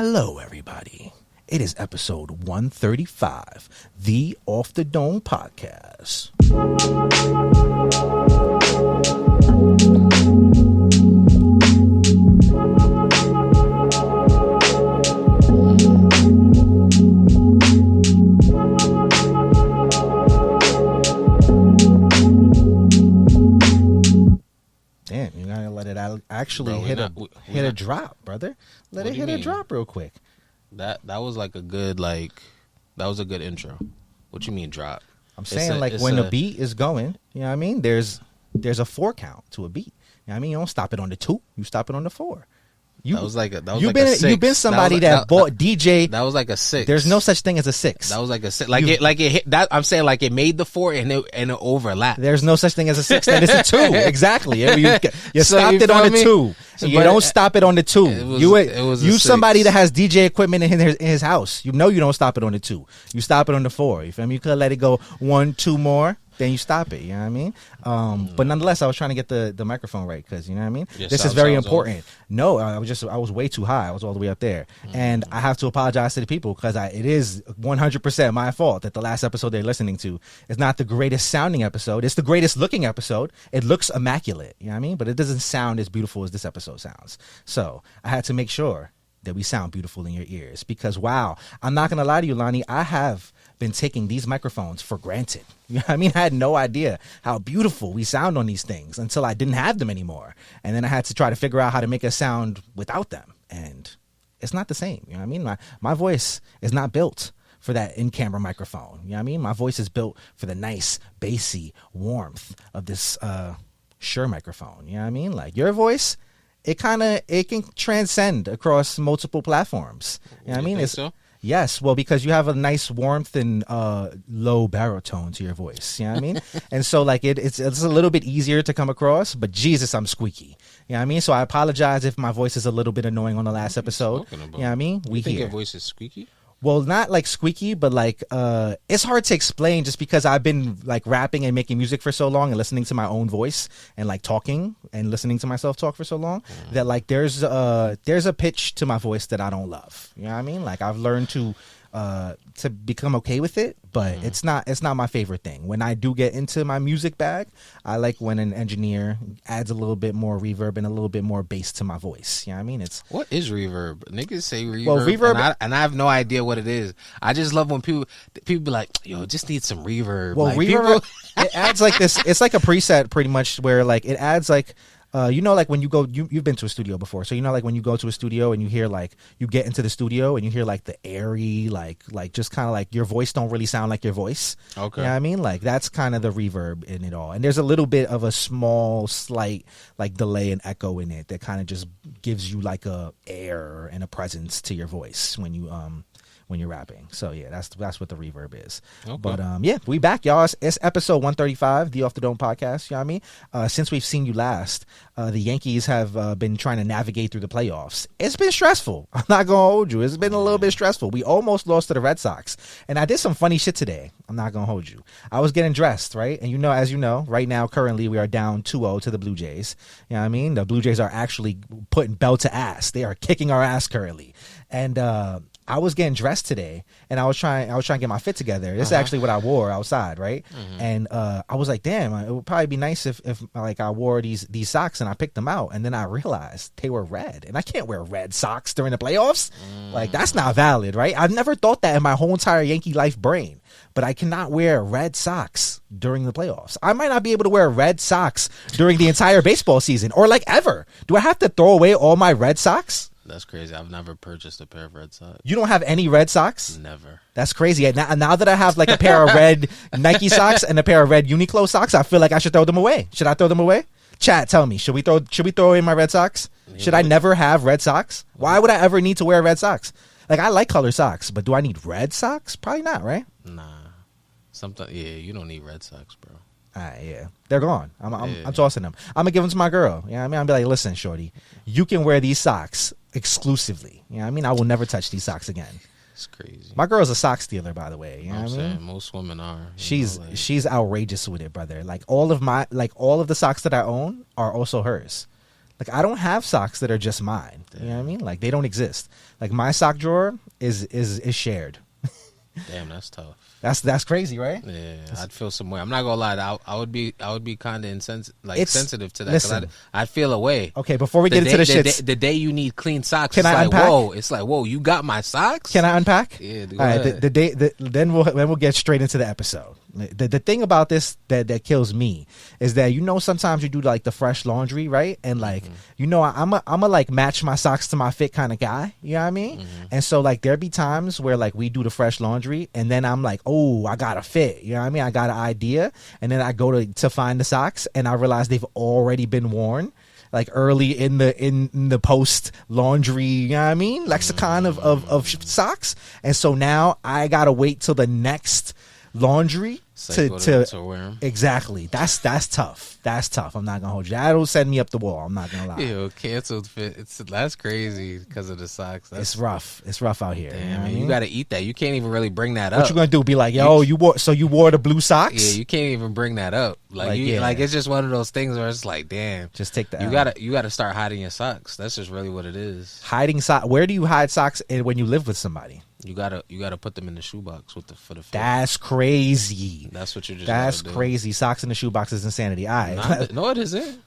Hello, everybody. It is episode 135, the Off the Dome podcast. Damn, you gotta let it actually hit a drop, brother. Let it hit a drop real quick. That was like a good that was a good intro. What you mean drop? I'm saying when a beat is going, you know what I mean? There's a 4 count to a beat. You know what I mean? You don't stop it on the 2, you stop it on the 4. You've been somebody that bought DJ. That was like a 6. There's no such thing as a 6. That was like a 6. It hit that. I'm saying it made the 4 and it overlapped. There's no such thing as a 6. That is a 2. Exactly. You stopped it on the 2. You don't stop it on the 2. You somebody that has DJ equipment in his house. You don't stop it on the 2. You stop it on the 4. You feel me? You could let it go 1, 2 more. Then you stop it, you know what I mean? But nonetheless, I was trying to get the microphone right because, you know what I mean? This is very important. Off. No, I was way too high. I was all the way up there. And I have to apologize to the people because it is 100% my fault that the last episode they're listening to is not the greatest sounding episode. It's the greatest looking episode. It looks immaculate, you know what I mean? But it doesn't sound as beautiful as this episode sounds. So I had to make sure that we sound beautiful in your ears because, wow, I'm not going to lie to you, Lani, I have been taking these microphones for granted. You know what I mean? I had no idea how beautiful we sound on these things until I didn't have them anymore. And then I had to try to figure out how to make a sound without them. And it's not the same. You know what I mean? My voice is not built for that in-camera microphone. You know what I mean? My voice is built for the nice, bassy warmth of this Shure microphone. You know what I mean? Like your voice, it can transcend across multiple platforms. You know what I mean? So? Yes, well, because you have a nice warmth and low baritone to your voice, you know what I mean? And so, it's a little bit easier to come across, but Jesus, I'm squeaky, you know what I mean? So I apologize if my voice is a little bit annoying on the last episode, you know what I mean? You think your voice is squeaky? Well, not like squeaky, but it's hard to explain just because I've been rapping and making music for so long and listening to my own voice and talking and listening to myself talk for so long that there's a pitch to my voice that I don't love. You know what I mean? I've learned to become okay with it, but it's not my favorite thing. When I do get into my music bag, I like when an engineer adds a little bit more reverb and a little bit more bass to my voice. You know what I mean? What is reverb? Niggas say reverb, well, reverb and I have no idea what it is. I just love when people be like, yo, just need some reverb. Well, reverb, it adds this, it's like a preset pretty much where it adds when you go, you've been to a studio before, so when you go to a studio and you hear you get into the studio and you hear the airy just kind of your voice don't really sound like your voice. Okay, you know what I mean? That's kind of the reverb in it all, and there's a little bit of a small slight delay and echo in it that kind of just gives you a air and a presence to your voice when you're rapping. So yeah, that's what the reverb is. Okay. But we back, y'all. It's episode 135, the Off the Dome podcast. You know what I mean? Since we've seen you last, the Yankees have been trying to navigate through the playoffs. It's been stressful. I'm not gonna hold you. It's been a little bit stressful. We almost lost to the Red Sox, and I did some funny shit today. I'm not gonna hold you. I was getting dressed, right? And as you know, right now, currently, we are down 2-0 to the Blue Jays. You know what I mean? The Blue Jays are actually putting belt to ass. They are kicking our ass currently, and I was getting dressed today, and I was trying to get my fit together. This is actually what I wore outside, right? And I was like, damn, it would probably be nice if I wore these socks and I picked them out, and then I realized they were red, and I can't wear red socks during the playoffs. That's not valid, right? I've never thought that in my whole entire Yankee life brain, but I cannot wear red socks during the playoffs. I might not be able to wear red socks during the entire baseball season or ever. Do I have to throw away all my red socks? That's crazy. I've never purchased a pair of red socks. You don't have any red socks? Never. That's crazy. Now that I have a pair of red Nike socks and a pair of red Uniqlo socks, I feel like I should throw them away. Should I throw them away? Chat, tell me. Should we throw away my red socks? Yeah. Should I never have red socks? Why would I ever need to wear red socks? I like color socks, but do I need red socks? Probably not, right? Nah. Sometimes, you don't need red socks, bro. Yeah, they're gone. I'm tossing them. I'm gonna give them to my girl. You know what I mean? I'll be like, listen, shorty, you can wear these socks exclusively. You know what I mean? I will never touch these socks again. It's crazy. My girl's a sock stealer, by the way. You know what I mean? Most women are. She's outrageous with it, brother. All of the socks that I own are also hers. Like, I don't have socks that are just mine. Damn. You know what I mean? Like, they don't exist. Like, my sock drawer is shared. Damn, that's tough. That's crazy, right? Yeah, I'd feel some way. I'm not gonna lie. I would be kind of sensitive to that. Listen, I'd feel a way. Okay, before we get into the shit, the day you need clean socks, can I unpack? Whoa, it's like, whoa, you got my socks? Can I unpack? Yeah. All right. Then we'll get straight into the episode. The thing about this that kills me is that, you know, sometimes you do like the fresh laundry, right? And like, you know, I'm a like match my socks to my fit kind of guy. You know what I mean? And so like there be times where like we do the fresh laundry and then I'm like, oh, I got a fit. You know what I mean? I got an idea, and then I go to find the socks and I realize they've already been worn. Like early in the post laundry, you know what I mean, lexicon of socks, and so now I gotta wait till the next laundry to wear them. Exactly. That's tough. That's tough. I'm not gonna hold you. That'll send me up the wall. I'm not gonna lie. Yo, canceled fit. That's crazy because of the socks. It's rough. It's rough out here. Damn, man, you gotta eat that. You can't even really bring that up. What you gonna do? Be like, yo, you wore the blue socks? Yeah, you can't even bring that up. Like it's just one of those things where it's like, damn, just take that. You gotta start hiding your socks. That's just really what it is. Hiding socks. Where do you hide socks when you live with somebody? You gotta put them in the shoebox for the fit. That's crazy. That's what you just. That's crazy. Socks in the shoebox is insanity. No, it isn't.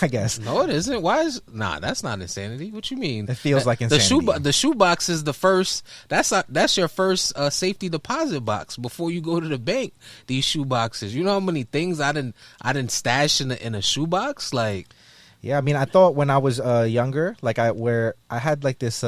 I guess. No, it isn't. Why is that's not insanity. What you mean? It feels like insanity. The shoebox is the first. That's your first safety deposit box before you go to the bank. These shoe boxes. You know how many things I didn't stash in a shoebox? Like, yeah. I mean, I thought when I was younger, like I had like this.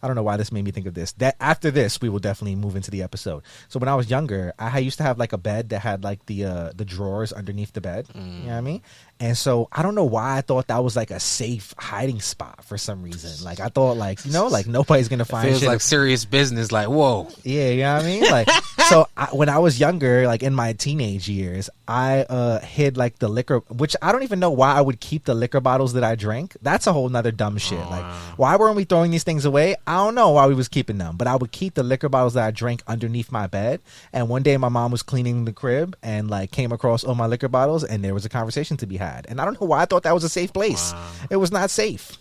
I don't know why this made me think of this. That after this, we will definitely move into the episode. So when I was younger, I used to have like a bed that had like the drawers underneath the bed. You know what I mean? And so I don't know why I thought that was like a safe hiding spot for some reason. Like I thought, like, you know, like nobody's gonna find. It feels shit. Like serious business. Like, whoa. Yeah, you know what I mean? Like, so when I was younger, like in my teenage years, I hid like the liquor, which I don't even know why I would keep the liquor bottles that I drank. That's a whole nother dumb shit. Like, why weren't we throwing these things away? I don't know why we was keeping them, but I would keep the liquor bottles that I drank underneath my bed. And one day my mom was cleaning the crib and like came across all my liquor bottles, and there was a conversation to be had. And I don't know why I thought that was a safe place. Wow. It was not safe.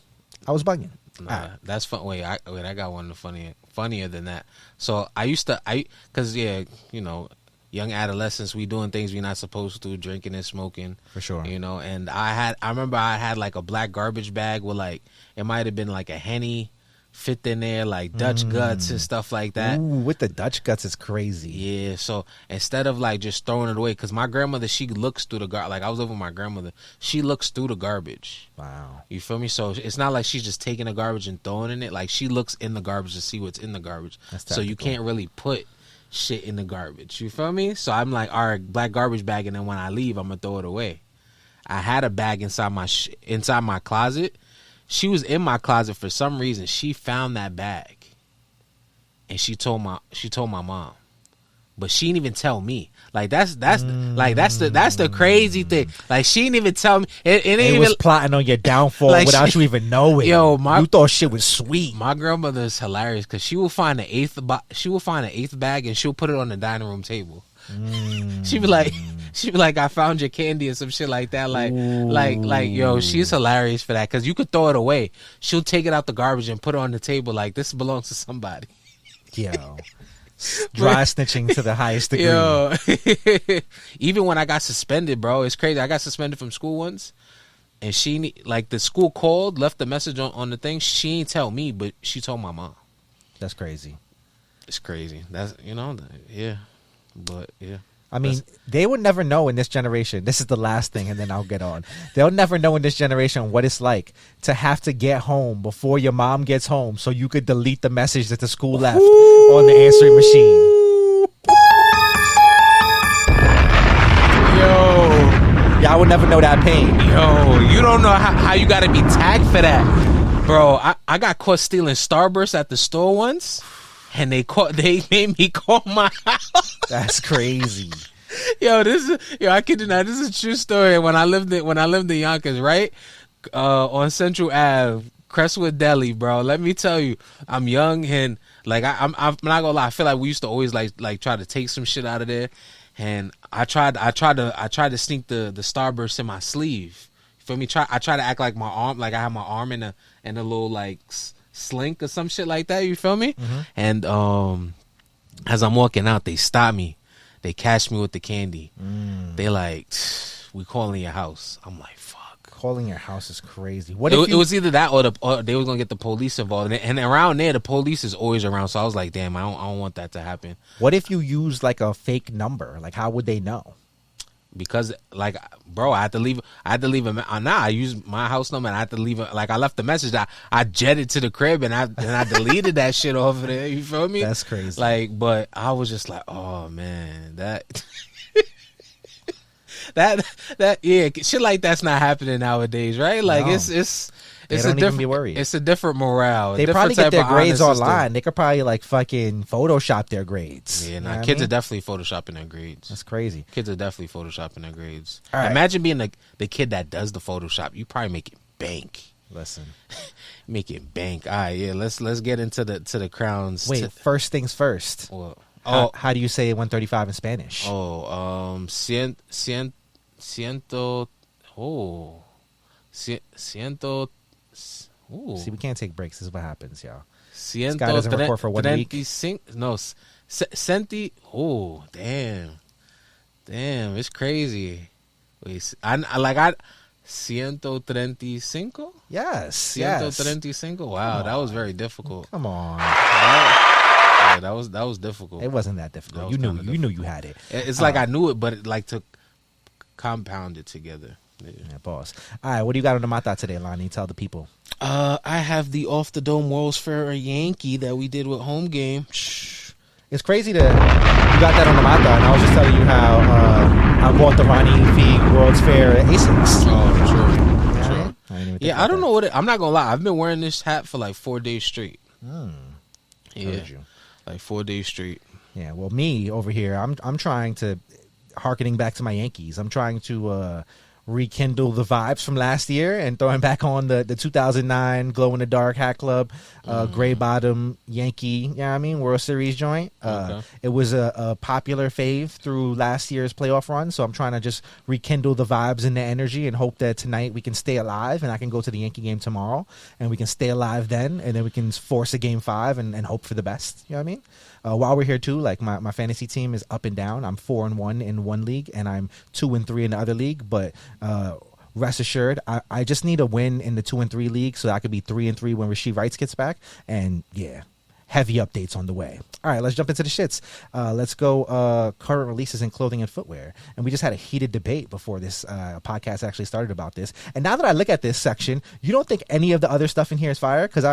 I was bugging. Nah, that's fun. Wait, I got one funnier than that. So because you know, young adolescents, we doing things we're not supposed to, drinking and smoking. For sure. You know, and I remember I had like a black garbage bag with like, it might have been like a Henny fit in there, like Dutch guts and stuff like that. Ooh, with the Dutch guts, it's crazy. Yeah, so instead of like just throwing it away, because my grandmother, she looks through the garbage. Like I was living with my grandmother, she looks through the garbage. Wow. You feel me? So it's not like she's just taking the garbage and throwing in it. Like she looks in the garbage to see what's in the garbage. So you can't really put shit in the garbage. You feel me? So I'm like, all right, black garbage bag, and then when I leave, I'm gonna throw it away. I had a bag inside my closet. She was in my closet for some reason. She found that bag, and she told my mom, but she didn't even tell me. Like that's the crazy thing. Like she didn't even tell me. It was plotting on your downfall like without you even knowing. Yo, you thought shit was sweet. My grandmother is hilarious because she will find an eighth bag and she'll put it on the dining room table. She'd be like, I found your candy and some shit like that. Like, yo, she's hilarious for that because you could throw it away. She'll take it out the garbage and put it on the table like this belongs to somebody. Yo, dry snitching to the highest degree. Yo, even when I got suspended, bro, it's crazy. I got suspended from school once, and the school called, left the message on the thing. She ain't tell me, but she told my mom. That's crazy. It's crazy. That's yeah. But yeah, I mean, they would never know in this generation. This is the last thing, and then I'll get on. They'll never know in this generation what it's like to have to get home before your mom gets home so you could delete the message that the school left on the answering machine. Yo, y'all would never know that pain. Yo, you don't know how you got to be tagged for that, bro. I got caught stealing Starburst at the store once. And they made me call my house. That's crazy. I kid you not. This is a true story. When I lived in Yonkers, right, on Central Ave, Crestwood Deli, bro. Let me tell you, I'm young and like I'm not gonna lie. I feel like we used to always like try to take some shit out of there, and I tried to sneak the Starburst in my sleeve. feel me? I try to act like my arm, like I have my arm in a little like slink or some shit like that. You feel me? Mm-hmm. And as I'm walking out, they stop me. They catch me with the candy. They like, we calling your house. I'm like, fuck. Calling your house is crazy. It was either that or they was gonna get the police involved. And around there, the police is always around. So I was like, damn, I don't want that to happen. What if you use like a fake number? Like, how would they know? Because like, bro, I had to leave. I used my house number and I had to leave. Like, I left the message. I jetted to the crib and I deleted that shit off of there. You feel me? That's crazy. Like, but I was just like, oh man, that shit like that's not happening nowadays, right? Like, no. It's don't a different. Even be worried. It's a different morale. They probably get their grades online. They could probably like fucking Photoshop their grades. Yeah, nah, kids are definitely photoshopping their grades. That's crazy. Kids are definitely photoshopping their grades. All right. Imagine being the kid that does the Photoshop. You probably make it bank. Listen, make it bank. All right, yeah. Let's get into the crowns. Wait, first things first. Well, how do you say 135 in Spanish? Ciento. Ooh. See, we can't take breaks. This is what happens, y'all. This guy doesn't record for 1 week. No, centi. Oh, damn, it's crazy. Wait, I 135. Yes, 135. Wow, that was very difficult. Come on. Yeah, that was difficult. It wasn't that difficult. You knew you had it. It's like I knew it, but it like to compound it together. Yeah, boss. All right, what do you got on the Mata today, Lani? Tell the people. I have the Off the Dome World's Fair Yankee that we did with Homegame. It's crazy that you got that on the Mata, and I was just telling you how I bought the Ronnie Fee World's Fair Asics. Oh, sure. Yeah, I don't know what I'm not gonna lie. I've been wearing this hat for like 4 days straight. Yeah, like 4 days straight. Yeah, well, me over here, I'm trying to, hearkening back to my Yankees. I'm trying to rekindle the vibes from last year and throwing back on the 2009 glow in the dark Hatclub gray bottom Yankee, World Series joint. It was a popular fave through last year's playoff run, so I'm trying to just rekindle the vibes and the energy and hope that tonight we can stay alive and I can go to the Yankee game tomorrow and we can stay alive then, and then we can force a game 5 and hope for the best. You know what I mean? While we're here too, like my fantasy team is up and down. I'm 4-1 in one league and I'm 2-3 in the other league. But rest assured, I just need a win in the 2-3 league so I could be 3-3 when Rasheed Wrights gets back. And yeah, heavy updates on the way. All right, let's jump into the shits. Let's go current releases in clothing and footwear. And we just had a heated debate before this podcast actually started about this. And now that I look at this section, you don't think any of the other stuff in here is fire? Because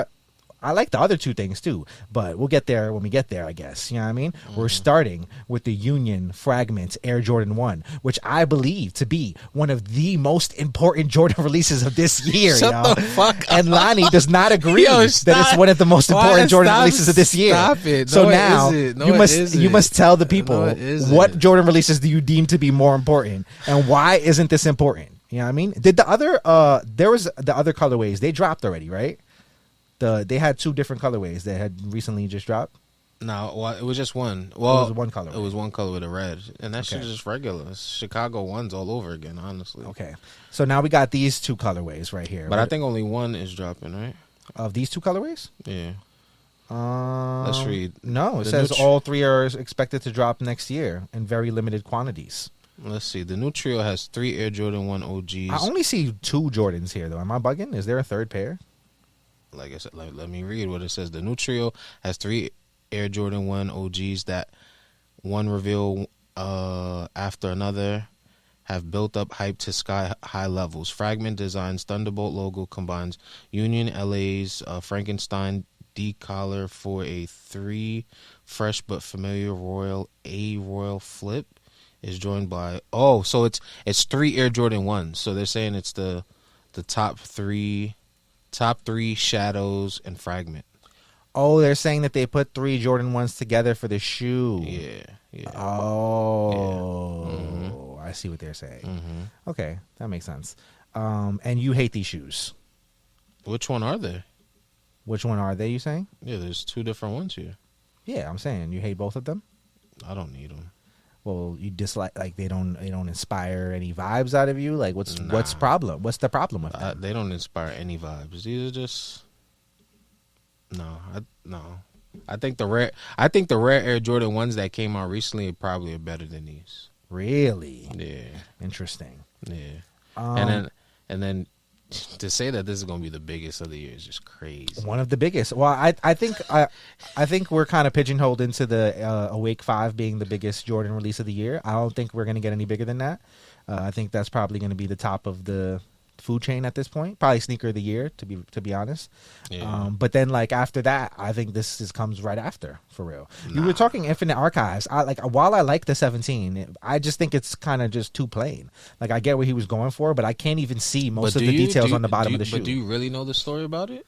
I like the other two things too, but we'll get there when we get there, I guess. You know what I mean? Mm-hmm. We're starting with the Union Fragment Air Jordan 1, which I believe to be one of the most important Jordan releases of this year. Shut the fuck up. And Lani does not agree that it's one of the most important Jordan releases of this year. Stop it. So now you must tell the people what Jordan releases do you deem to be more important and why isn't this important? You know what I mean? Did the other there was the other colorways, they dropped already, right? They had 2 different colorways that had recently just dropped. No, well, it was just one. Well, it was one color. It was one color with a red, and that shit is just regular. It's Chicago ones all over again, honestly. Okay, so now we got these 2 colorways right here. But I think only one is dropping, right? Of these 2 colorways? Yeah. Let's read. No, it says all 3 are expected to drop next year in very limited quantities. Let's see. The new trio has 3 Air Jordan 1 OGs. I only see 2 Jordans here, though. Am I bugging? Is there a third pair? Like I said, let me read what it says. The new trio has 3 Air Jordan 1 OGs that one reveal after another have built up hype to sky high levels. Fragment Design's Thunderbolt logo combines Union LA's Frankenstein D-collar for a 3 fresh but familiar royal flip is joined by so it's 3 Air Jordan 1s. So they're saying it's the top 3 shadows and Fragment. Oh, they're saying that they put 3 Jordan 1s together for the shoe. Yeah. Oh, yeah. Mm-hmm. I see what they're saying. Mm-hmm. Okay, that makes sense. And you hate these shoes. Which one are they? Which one are they, you saying? Yeah, there's 2 different ones here. Yeah, I'm saying you hate both of them? I don't need them. well, you dislike, like they don't inspire any vibes out of you. Like what's problem? What's the problem with them? They don't inspire any vibes. These are just no. I think the rare Air Jordan ones that came out recently probably are better than these. Really? Yeah. Interesting. Yeah. And then to say that this is going to be the biggest of the year is just crazy. One of the biggest. Well, I think we're kind of pigeonholed into the Awake 5 being the biggest Jordan release of the year. I don't think we're going to get any bigger than that. I think that's probably going to be the top of the food chain at this point. Probably sneaker of the year, to be honest. Yeah. But then like after that, I think this comes right after, for real. You were talking Infinite Archives. While I like the 17, I just think it's kind of just too plain. Like I get what he was going for, but I can't even see most of the details on the bottom of the shoe. But do you really know the story about it?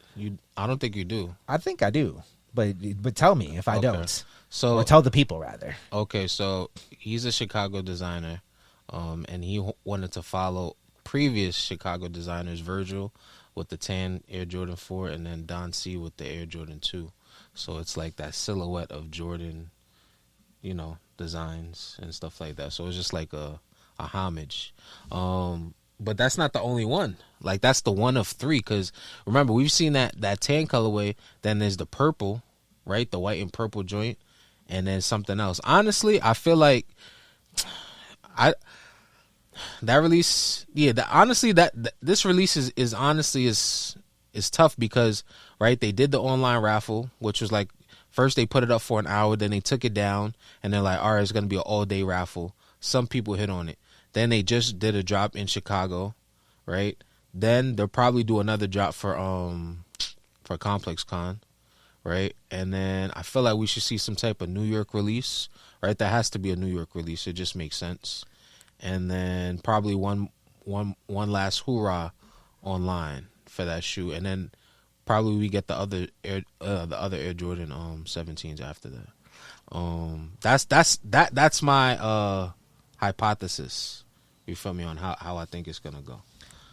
I don't think you do. I think I do. But tell me if I don't. So, or tell the people rather. Okay, so he's a Chicago designer, and he wanted to follow previous Chicago designers, Virgil with the tan Air Jordan 4 and then Don C with the Air Jordan 2. So it's like that silhouette of Jordan, designs and stuff like that. So it's just like a homage. But that's not the only one. Like that's the one of 3 because remember we've seen that tan colorway. Then there's the purple, right? The white and purple joint, and then something else. Honestly, I feel like that release, this release is honestly is tough because right they did the online raffle, which was like first they put it up for an hour, then they took it down, and they're like, all right, it's gonna be an all day raffle. Some people hit on it. Then they just did a drop in Chicago, right? Then they'll probably do another drop for Complex Con, right? And then I feel like we should see some type of New York release, right? That has to be a New York release. It just makes sense. And then probably one last hoorah online for that shoe, and then probably we get the other Air Jordan 17s after that. That's my hypothesis. You feel me on how I think it's gonna go.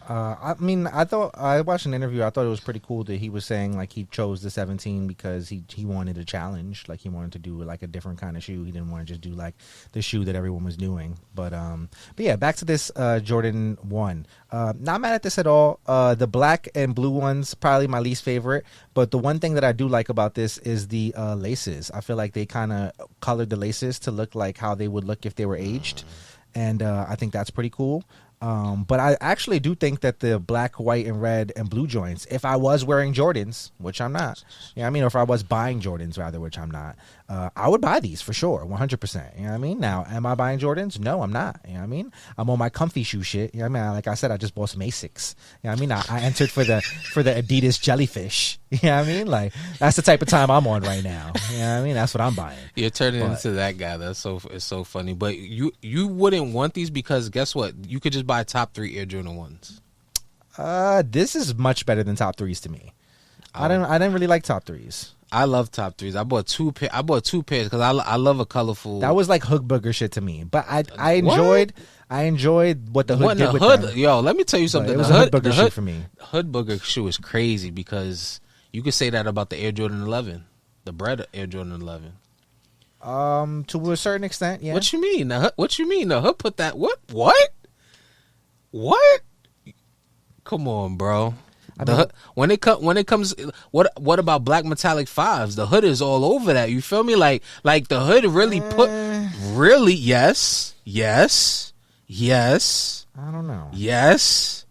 I mean, I watched an interview. I thought it was pretty cool that he was saying like he chose the 17 because he wanted a challenge. Like he wanted to do like a different kind of shoe. He didn't want to just do like the shoe that everyone was doing. But yeah, back to this Jordan 1. Not mad at this at all. The black and blue one's probably my least favorite. But the one thing that I do like about this is the laces. I feel like they kind of colored the laces to look like how they would look if they were aged. And I think that's pretty cool. But I actually do think that the black, white, and red and blue joints, if I was wearing Jordans, which I'm not, or if I was buying Jordans rather, which I'm not, I would buy these for sure, 100%. You know what I mean? Now, am I buying Jordans? No, I'm not. You know what I mean? I'm on my comfy shoe shit. You know what I mean? Like I said, I just bought some Asics. You know what I mean? I entered for the Adidas jellyfish. You know what I mean? Like that's the type of time I'm on right now. You know what I mean? That's what I'm buying. You're turning into that guy. It's so funny. But you wouldn't want these because guess what? You could just buy top 3 Air Jordan 1s. This is much better than top 3s to me. I didn't really like top 3s. I love top 3s. I bought two pairs because I love a colorful. That was like hood booger shit to me. But I enjoyed what the hood did with them. Yo, let me tell you something. It was a hood booger shoe for me. Hood booger shoe is crazy because you could say that about the Air Jordan 11, the bread Air Jordan 11. To a certain extent, yeah. What you mean? What you mean? The hood put that what? Come on, bro. When it comes, what about black metallic 5s? The hood is all over that. You feel me? Like the hood really yes. I don't know. Yes.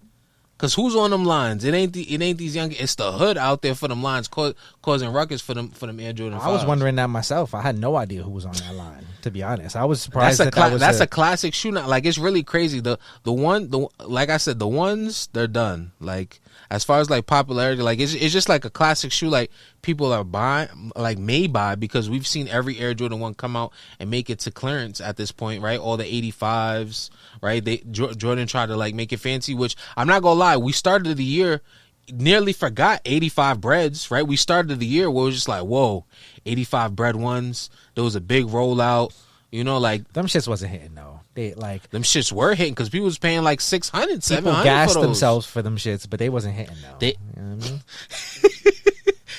Cause who's on them lines? It ain't these young. It's the hood out there for them lines causing ruckus for them Air Jordan 5s. I was wondering that myself. I had no idea who was on that line. To be honest, I was surprised that's a classic shoe. Now, like it's really crazy. Like I said, the ones they're done. Like as far as like popularity, like it's just like a classic shoe. Like people are buying, like may buy because we've seen every Air Jordan 1 come out and make it to clearance at this point, right? All the 85s, right? Jordan tried to like make it fancy, which I'm not gonna lie. We started the year. Nearly forgot 85 breads, right? We started the year where it was just like, whoa, 85 bread ones. There was a big rollout, like them shits wasn't hitting though. They like them shits were hitting because people was paying like 600, 700. People gassed themselves for them shits, but they wasn't hitting though. You know what I mean?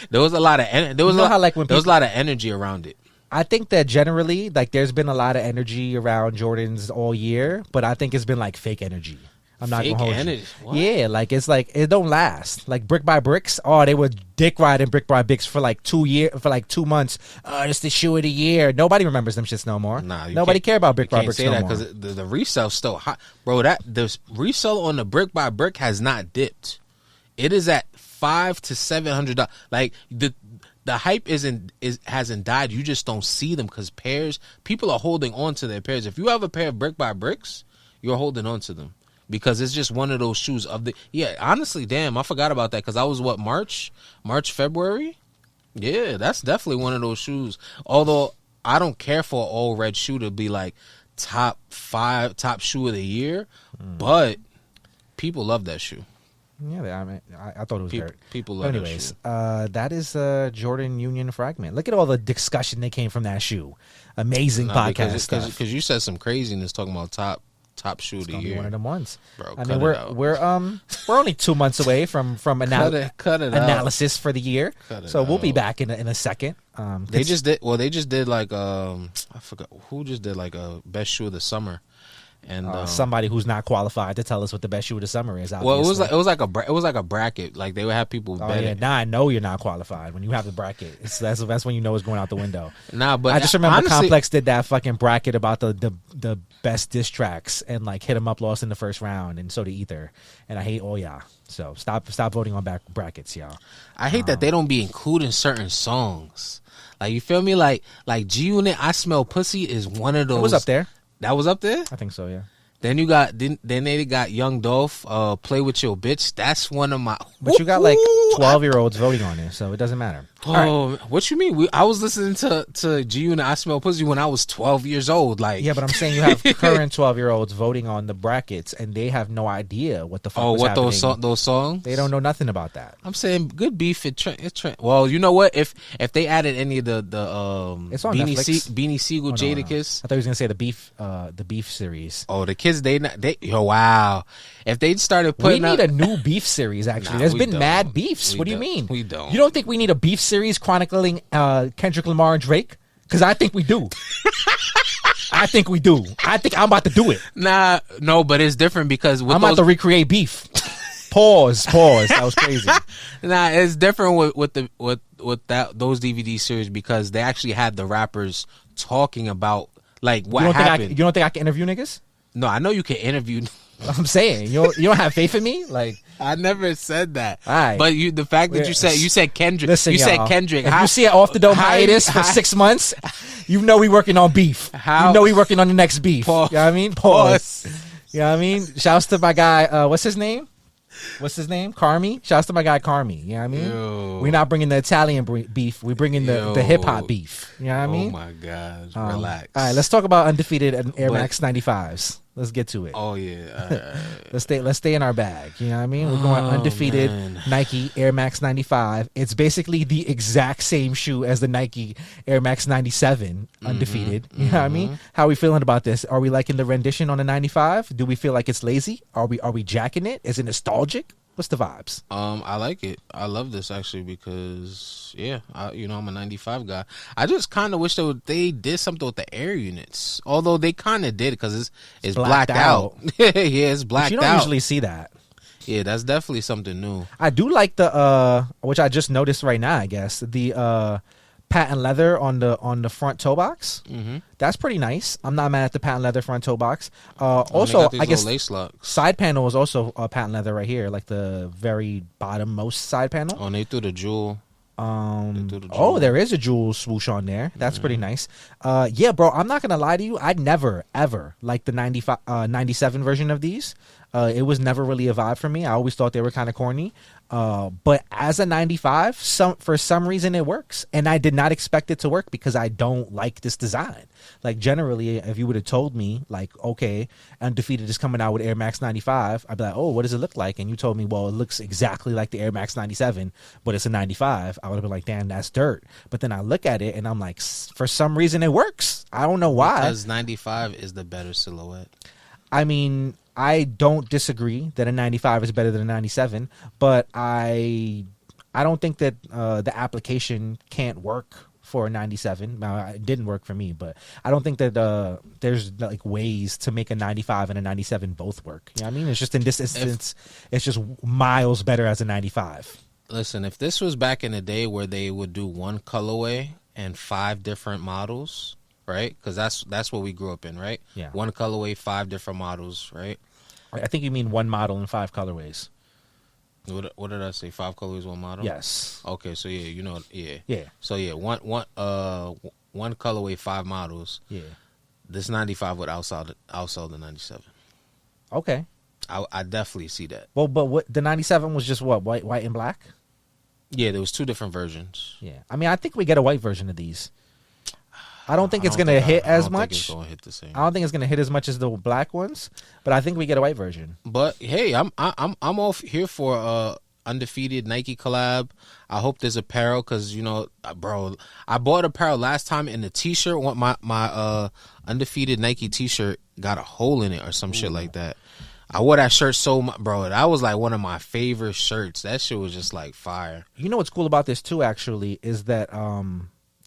There was a lot of there was a lot of energy around it. I think that generally, like, there's been a lot of energy around Jordans all year, but I think it's been like fake energy. I'm not gonna hold you. What? Yeah, like it's like it don't last. Like Brick by Bricks, they were dick riding Brick by Bricks for like 2 months. It's the shoe of the year. Nobody remembers them shits no more. Nah, nobody care about Brick by Bricks no more. Because the resale's still hot, bro. That the resale on the Brick by Brick has not dipped. It is at $500 to $700. Like the hype hasn't died. You just don't see them because people are holding on to their pairs. If you have a pair of Brick by Bricks, you're holding on to them because it's just one of those shoes honestly, damn, I forgot about that because I was March, February. Yeah, that's definitely one of those shoes. Although I don't care for an all red shoe to be like top shoe of the year, but people love that shoe. Yeah, I mean, I thought it was dirt. People love that shoe. Anyways, that is Jordan Union Fragment. Look at all the discussion that came from that shoe. Amazing podcast stuff. Because you said some craziness talking about top shoe of the year. One of them ones. Bro, I mean, we're only 2 months away from analysis for the year, so we'll be back in a second. They just did like I forgot who just did like a best shoe of the summer. And somebody who's not qualified to tell us what the best shoe of the summer is. Obviously. Well, it was like a bracket. Like they would have people. Oh yeah, now I know you're not qualified when you have the bracket. That's when you know it's going out the window. Nah, but I just remember honestly, Complex did that fucking bracket about the best diss tracks and like Hit 'Em Up lost in the first round, and so did Ether. And I hate all y'all. So stop voting on brackets, y'all. I hate that they don't be including certain songs. Like you feel me? Like G Unit, I Smell Pussy is one of those. It was up there. That was up there? I think so, yeah. Then they got Young Dolph, Play With Your Bitch. That's one of my... But you got like 12-year-olds voting on it, so it doesn't matter. Oh, right. What you mean? I was listening to G Unit I Smell Pussy when I was 12 years old. Like, yeah, but I'm saying you have current 12-year-olds voting on the brackets, and they have no idea what the fuck was happening. Those songs? They don't know nothing about that. I'm saying good beef. Well, you know what? If they added any of the it's on Netflix. Beanie Siegel, Jadakiss. I thought he was gonna say the beef series. Oh, the kids wow. If they started putting we need a new beef series. Actually, there's been mad beefs. What do you mean? We don't. You don't think we need a beef series chronicling Kendrick Lamar and Drake? Because I think we do. I think I'm about to do it. Nah, no, but it's different because I'm about to recreate beef. Pause. That was crazy. Nah, it's different with those DVD series because they actually had the rappers talking about like what happened. You don't think I can interview niggas? No, I know you can interview. I'm saying you don't have faith in me. Like I never said that. All right. But the fact that you said Kendrick. Listen, you said Kendrick. If you see it off the dome hiatus for 6 months, you know we working on beef. You know we working on the next beef. Pause. You know what I mean? Pause. You know what I mean? Shouts to my guy. What's his name? Carmi. Shouts to my guy Carmi. You know what I mean? Ew. We're not bringing the Italian beef. We're bringing the hip hop beef. You know what I mean? Oh my gosh. Relax. All right, let's talk about undefeated Air Max 95s. Let's get to it. Oh yeah. Let's stay in our bag. You know what I mean? We're going undefeated Nike Air Max 95. It's basically the exact same shoe as the Nike Air Max 97 undefeated. You know what I mean? How are we feeling about this? Are we liking the rendition on the 95? Do we feel like it's lazy? Are we jacking it? Is it nostalgic? What's the vibes? I like it. I love this actually because I'm a 95 guy. I just kind of wish they did something with the air units. Although they kind of did because it's blacked out. Yeah, it's blacked out. You don't usually see that. Yeah, that's definitely something new. I do like the which I just noticed right now. I guess the patent leather on the front toe box. Mm-hmm. That's pretty nice. I'm not mad at the patent leather front toe box. Also, I guess lace locks. Side panel is also patent leather right here, like the very bottom most side panel. Oh, and they threw the jewel. There is a jewel swoosh on there. That's pretty nice. Yeah, bro, I'm not gonna lie to you. I'd never ever liked the 97 version of these. It was never really a vibe for me. I always thought they were kind of corny. But as a 95, for some reason it works, and I did not expect it to work because I don't like this design. Like generally, if you would have told me like, okay, Undefeated is coming out with Air Max 95, I'd be like, oh, what does it look like? And you told me, well, it looks exactly like the Air Max 97, but it's a 95. I would have been like, damn, that's dirt. But then I look at it and I'm like, for some reason it works. I don't know why. Because 95 is the better silhouette. I mean, I don't disagree that a 95 is better than a 97, but I don't think that the application can't work for a 97. Now, it didn't work for me, but I don't think that there's like ways to make a 95 and a 97 both work. You know what I mean? It's just in this instance, it's just miles better as a 95. Listen, if this was back in the day where they would do one colorway and 5 different models, right? Because that's what we grew up in, right? Yeah. One colorway, 5 different models, right? I think you mean one model and 5 colorways. What did I say? 5 colorways, one model? Yes. Okay, so yeah, you know, yeah. Yeah. So yeah, one colorway, 5 models. Yeah. This 95 would outsell the 97. Okay. I definitely see that. Well, but what the 97 was just what, white and black? Yeah, there was 2 different versions. Yeah. I mean, I think we get a white version of these. I don't think it's going to hit as much. It's gonna hit the same. I don't think it's going to hit as much as the black ones, but I think we get a white version. But hey, I'm all here for Undefeated Nike collab. I hope there's apparel because, you know, bro, I bought apparel last time and the t-shirt, my Undefeated Nike t-shirt got a hole in it or some shit like that. I wore that shirt so much, bro. That was like one of my favorite shirts. That shit was just like fire. You know what's cool about this too, actually, is that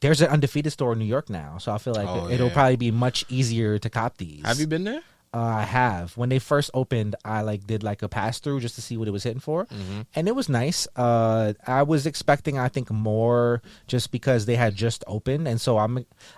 there's an Undefeated store in New York now, so I feel like it'll probably be much easier to cop these. Have you been there? I have. When they first opened, I did a pass through just to see what it was hitting for, and it was nice. I was expecting, I think, more just because they had just opened, and so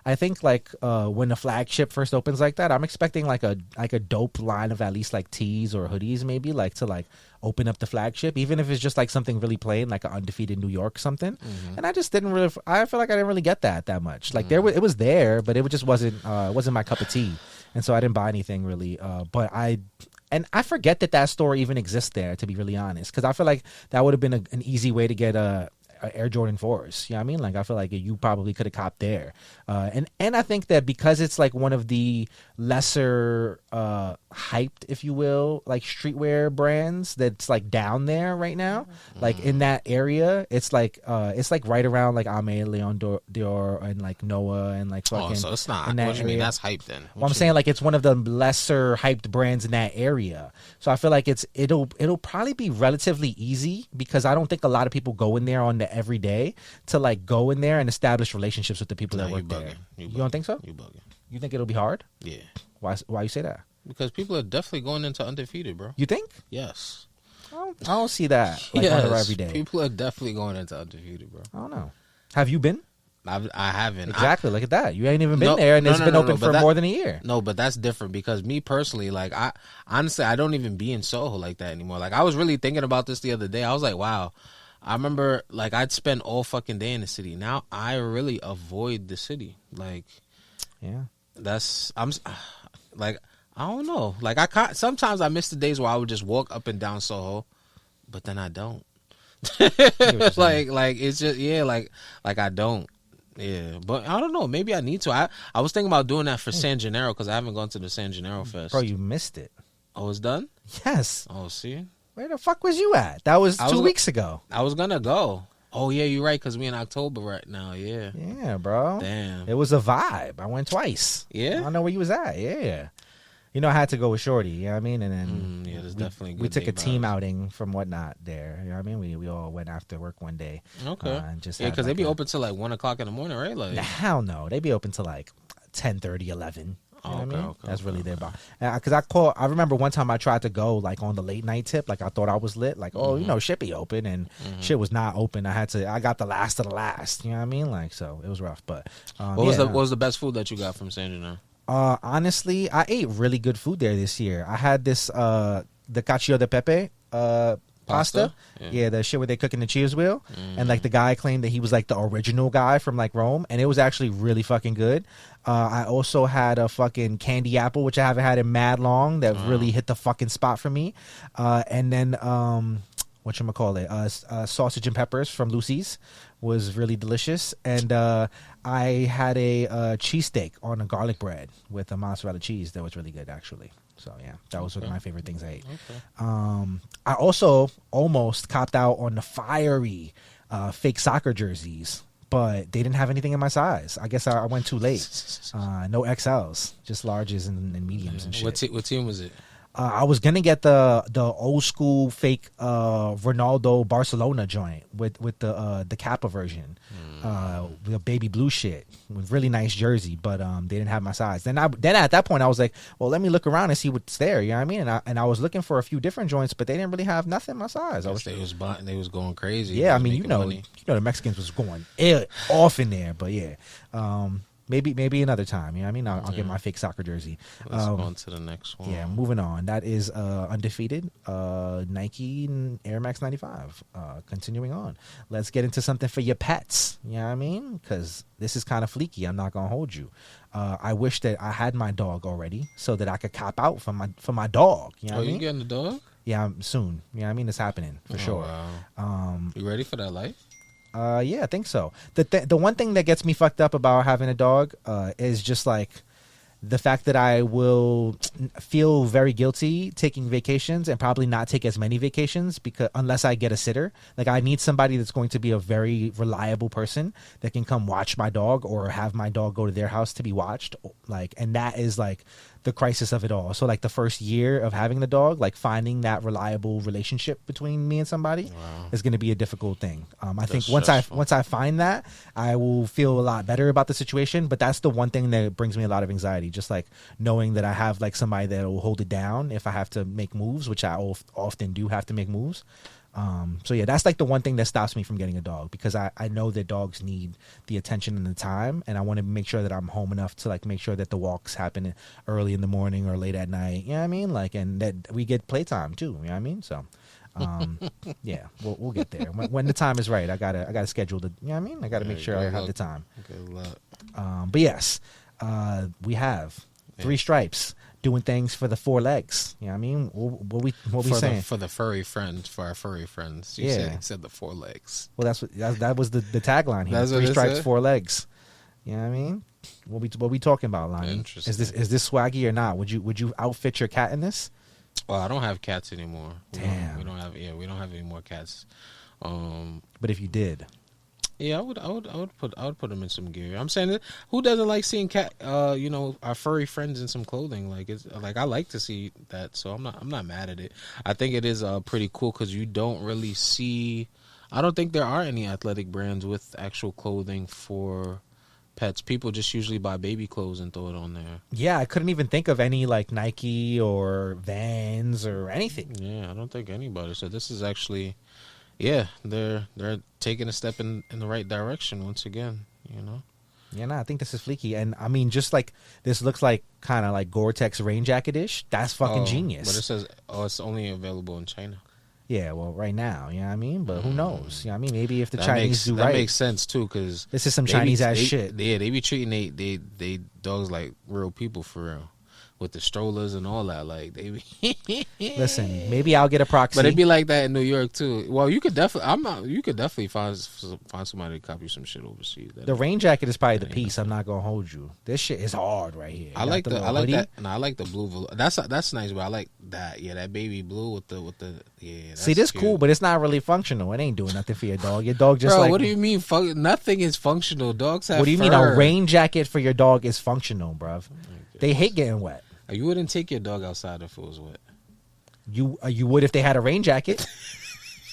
I think when the flagship first opens like that, I'm expecting like a dope line of at least tees or hoodies, maybe to open up the flagship, even if it's just something really plain, like an Undefeated New York something. And I just didn't really. I feel like I didn't really get that much. It was there, but it just wasn't my cup of tea. And so I didn't buy anything really. But I forget that store even exists there, to be really honest, because I feel like that would have been an easy way to get Air Jordan 4s. You know what I mean? I feel like you probably could have copped there. And I think that because it's one of the lesser hyped, if you will, streetwear brands that's down there right now, in that area, it's right around Ame, Leon Dior, and Noah, and fucking. Oh, so it's not. What do you mean? That's hype then? Well, I'm saying it's one of the lesser hyped brands in that area. So I feel like it'll probably be relatively easy because I don't think a lot of people go in there on the every day to go in there and establish relationships with the people that work there. You don't think so? You bugging. You think it'll be hard? Yeah. Why you say that? Because people are definitely going into Undefeated, bro. You think? Yes. I don't see that on there every day. People are definitely going into Undefeated, bro. I don't know. Have you been? I haven't. Exactly. Look at that. You ain't even been there, and it's been open for more than a year. No, but that's different because me personally, I honestly, I don't even be in Soho like that anymore. I was really thinking about this the other day. I was like, wow. I remember, I'd spend all fucking day in the city. Now I really avoid the city. Yeah. I don't know. Sometimes I miss the days where I would just walk up and down Soho, but then I don't. It's just, I don't. Yeah, but I don't know. Maybe I need to. I was thinking about doing that for San Gennaro because I haven't gone to the San Gennaro Fest. Bro, you missed it. Oh, it's done? Yes. Oh, see? Where the fuck was you at? That was 2 weeks ago. I was gonna go. Oh yeah, you're right. Because we in October right now. Yeah. Yeah, bro. Damn. It was a vibe. I went twice. Yeah. I don't know where you was at. Yeah. You know, I had to go with Shorty. You know what I mean? And then there's definitely. We took a team outing from whatnot there. You know what I mean? We all went after work one day. Okay. And because they be open till 1 o'clock in the morning, right? Hell no, they be open till 10:30, 11. You know what I mean? Okay, that's really their bar. Because I remember one time I tried to go on the late night tip. I thought I was lit. Shit be open, and shit was not open. I got the last of the last. You know what I mean? So it was rough. But what was the best food that you got from San Gennaro? Honestly, I ate really good food there this year. I had this the cacio de pepe pasta. Yeah, the shit where they cook in the cheese wheel. And the guy claimed that he was the original guy from Rome, and it was actually really fucking good. I also had a fucking candy apple, which I haven't had in mad long, that really hit the fucking spot for me. And then whatchamacallit, sausage and peppers from Lucy's was really delicious. And I had a cheesesteak on a garlic bread with a mozzarella cheese that was really good, actually. So yeah, that was one of my favorite things I ate. Okay. I also almost copped out on the fiery fake soccer jerseys, but they didn't have anything in my size. I guess I went too late. No XLs, just larges and mediums and shit. What team was it? I was gonna get the old school fake Ronaldo Barcelona joint with the Kappa version, the baby blue shit with really nice jersey, but they didn't have my size. Then at that point I was like, well, let me look around and see what's there. You know what I mean? And I was looking for a few different joints, but they didn't really have nothing my size. They was going crazy. Yeah, I mean, the Mexicans was going off in there, but yeah. Maybe another time. You know what I mean? I'll get my fake soccer jersey. Let's go on to the next one. Yeah, moving on. That is Undefeated Nike Air Max 95. Continuing on. Let's get into something for your pets. You know what I mean? Because this is kind of fleeky. I'm not going to hold you. I wish that I had my dog already so that I could cop out for my dog. You know what I mean? You getting the dog? Yeah, soon. You know what I mean? It's happening for sure. Wow. You ready for that life? Yeah, I think so. The one thing that gets me fucked up about having a dog is just like the fact that I will feel very guilty taking vacations and probably not take as many vacations because unless I get a sitter. Like I need somebody that's going to be a very reliable person that can come watch my dog or have my dog go to their house to be watched. Like, and that is like the crisis of it all. So like the first year of having the dog, like finding that reliable relationship between me and somebody is going to be a difficult thing. I think once I find that, I will feel a lot better about the situation. But that's the one thing that brings me a lot of anxiety. Just like knowing that I have like somebody that will hold it down if I have to make moves, which I often do have to make moves. So yeah, that's like the one thing that stops me from getting a dog because I know that dogs need the attention and the time, and I want to make sure that I'm home enough to like make sure that the walks happen early in the morning or late at night. You know what I mean? Like, and that we get playtime too. You know what I mean? So, yeah, we'll get there when the time is right. I gotta schedule the. You know what I mean? I gotta make sure I have the time. Good luck. But yes, we have 3 stripes. Doing things for the 4 legs. You know what I mean? What we saying? For the furry friends, for our furry friends. You said the 4 legs. Well, that was the tagline here. 3 stripes, 4 legs. You know what I mean? What we talking about, Lani? Interesting. Is this swaggy or not? Would you outfit your cat in this? Well, I don't have cats anymore. Damn. We don't have any more cats. But if you did. Yeah, I would put them in some gear. I'm saying that who doesn't like seeing our furry friends in some clothing? Like it's like I like to see that, so I'm not mad at it. I think it is pretty cool because you don't really see. I don't think there are any athletic brands with actual clothing for pets. People just usually buy baby clothes and throw it on there. Yeah, I couldn't even think of any like Nike or Vans or anything. Yeah, I don't think anybody. So this is actually. Yeah, they're taking a step in the right direction once again, you know? Yeah, I think this is fleeky. And, I mean, just like this looks like kind of like Gore-Tex rain jacket-ish. That's fucking genius. But it says, it's only available in China. Yeah, well, right now, you know what I mean? But who knows? You know what I mean? Maybe if the Chinese do right. That makes sense, too, because... This is some Chinese-ass shit. Yeah, they be treating they dogs like real people, for real. With the strollers and all that, like they be Listen, maybe I'll get a proxy. But it'd be like that in New York too. Well, you could definitely find somebody to copy some shit overseas. The rain jacket is probably the piece. I'm not gonna hold you. This shit is hard right here. I like that. And I like the blue. That's nice, but I like that. Yeah, that baby blue with the yeah. That's See, this cute. Cool, but it's not really functional. It ain't doing nothing for your dog. Your dog just what do you mean? Nothing is functional. Dogs have. What do you mean? A rain jacket for your dog is functional, bruv. They hate getting wet. You wouldn't take your dog outside if it was wet. You would if they had a rain jacket.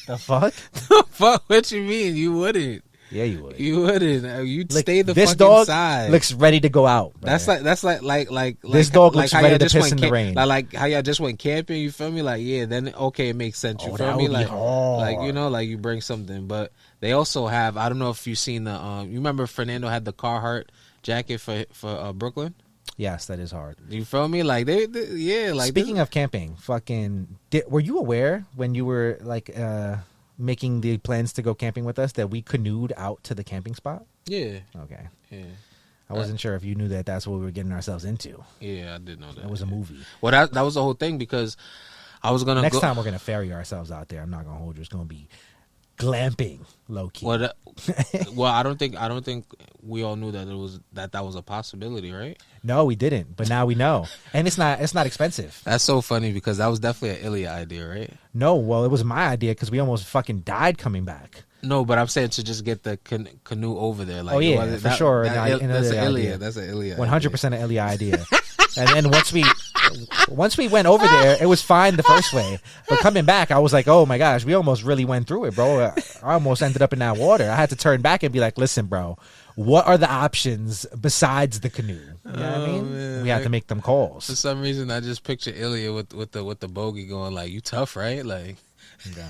The fuck? Fuck, what you mean? You wouldn't. Yeah, you would. You wouldn't. You'd stay the this fucking dog side. Looks ready to go out. That's like this dog looks ready to piss in the rain. Like how y'all just went camping. You feel me? Like then okay, it makes sense. You feel me? Like like you bring something. But they also have. I don't know if you've seen the. You remember Fernando had the Carhartt jacket for Brooklyn. Yes, that is hard. You feel me? Like they like. Speaking of camping, were you aware when you were like making the plans to go camping with us that we canoed out to the camping spot? Yeah. Okay. Yeah. I wasn't sure if you knew that that's what we were getting ourselves into. Yeah, I did know that. It was a movie. Well, that was the whole thing because I was gonna. Next time we're gonna ferry ourselves out there. I'm not gonna hold you. It's gonna be glamping, low key. Well, I don't think we all knew that that was a possibility, right? No, we didn't, but now we know, and it's not expensive. That's so funny because that was definitely an Ilya idea, right? No, well, it was my idea because we almost fucking died coming back. No, but I'm saying to just get the canoe over there. Like, for sure. That's an Ilya. That's an Ilya. 100% an Ilya idea. And then once we went over there, it was fine the first way. But coming back, I was like, oh my gosh, we almost really went through it, bro. I almost ended up in that water. I had to turn back and be like, listen, bro, what are the options besides the canoe? You know what I mean? Man. We had to make them calls. For some reason, I just picture Ilya with the bogey going like, you tough, right? Like, no.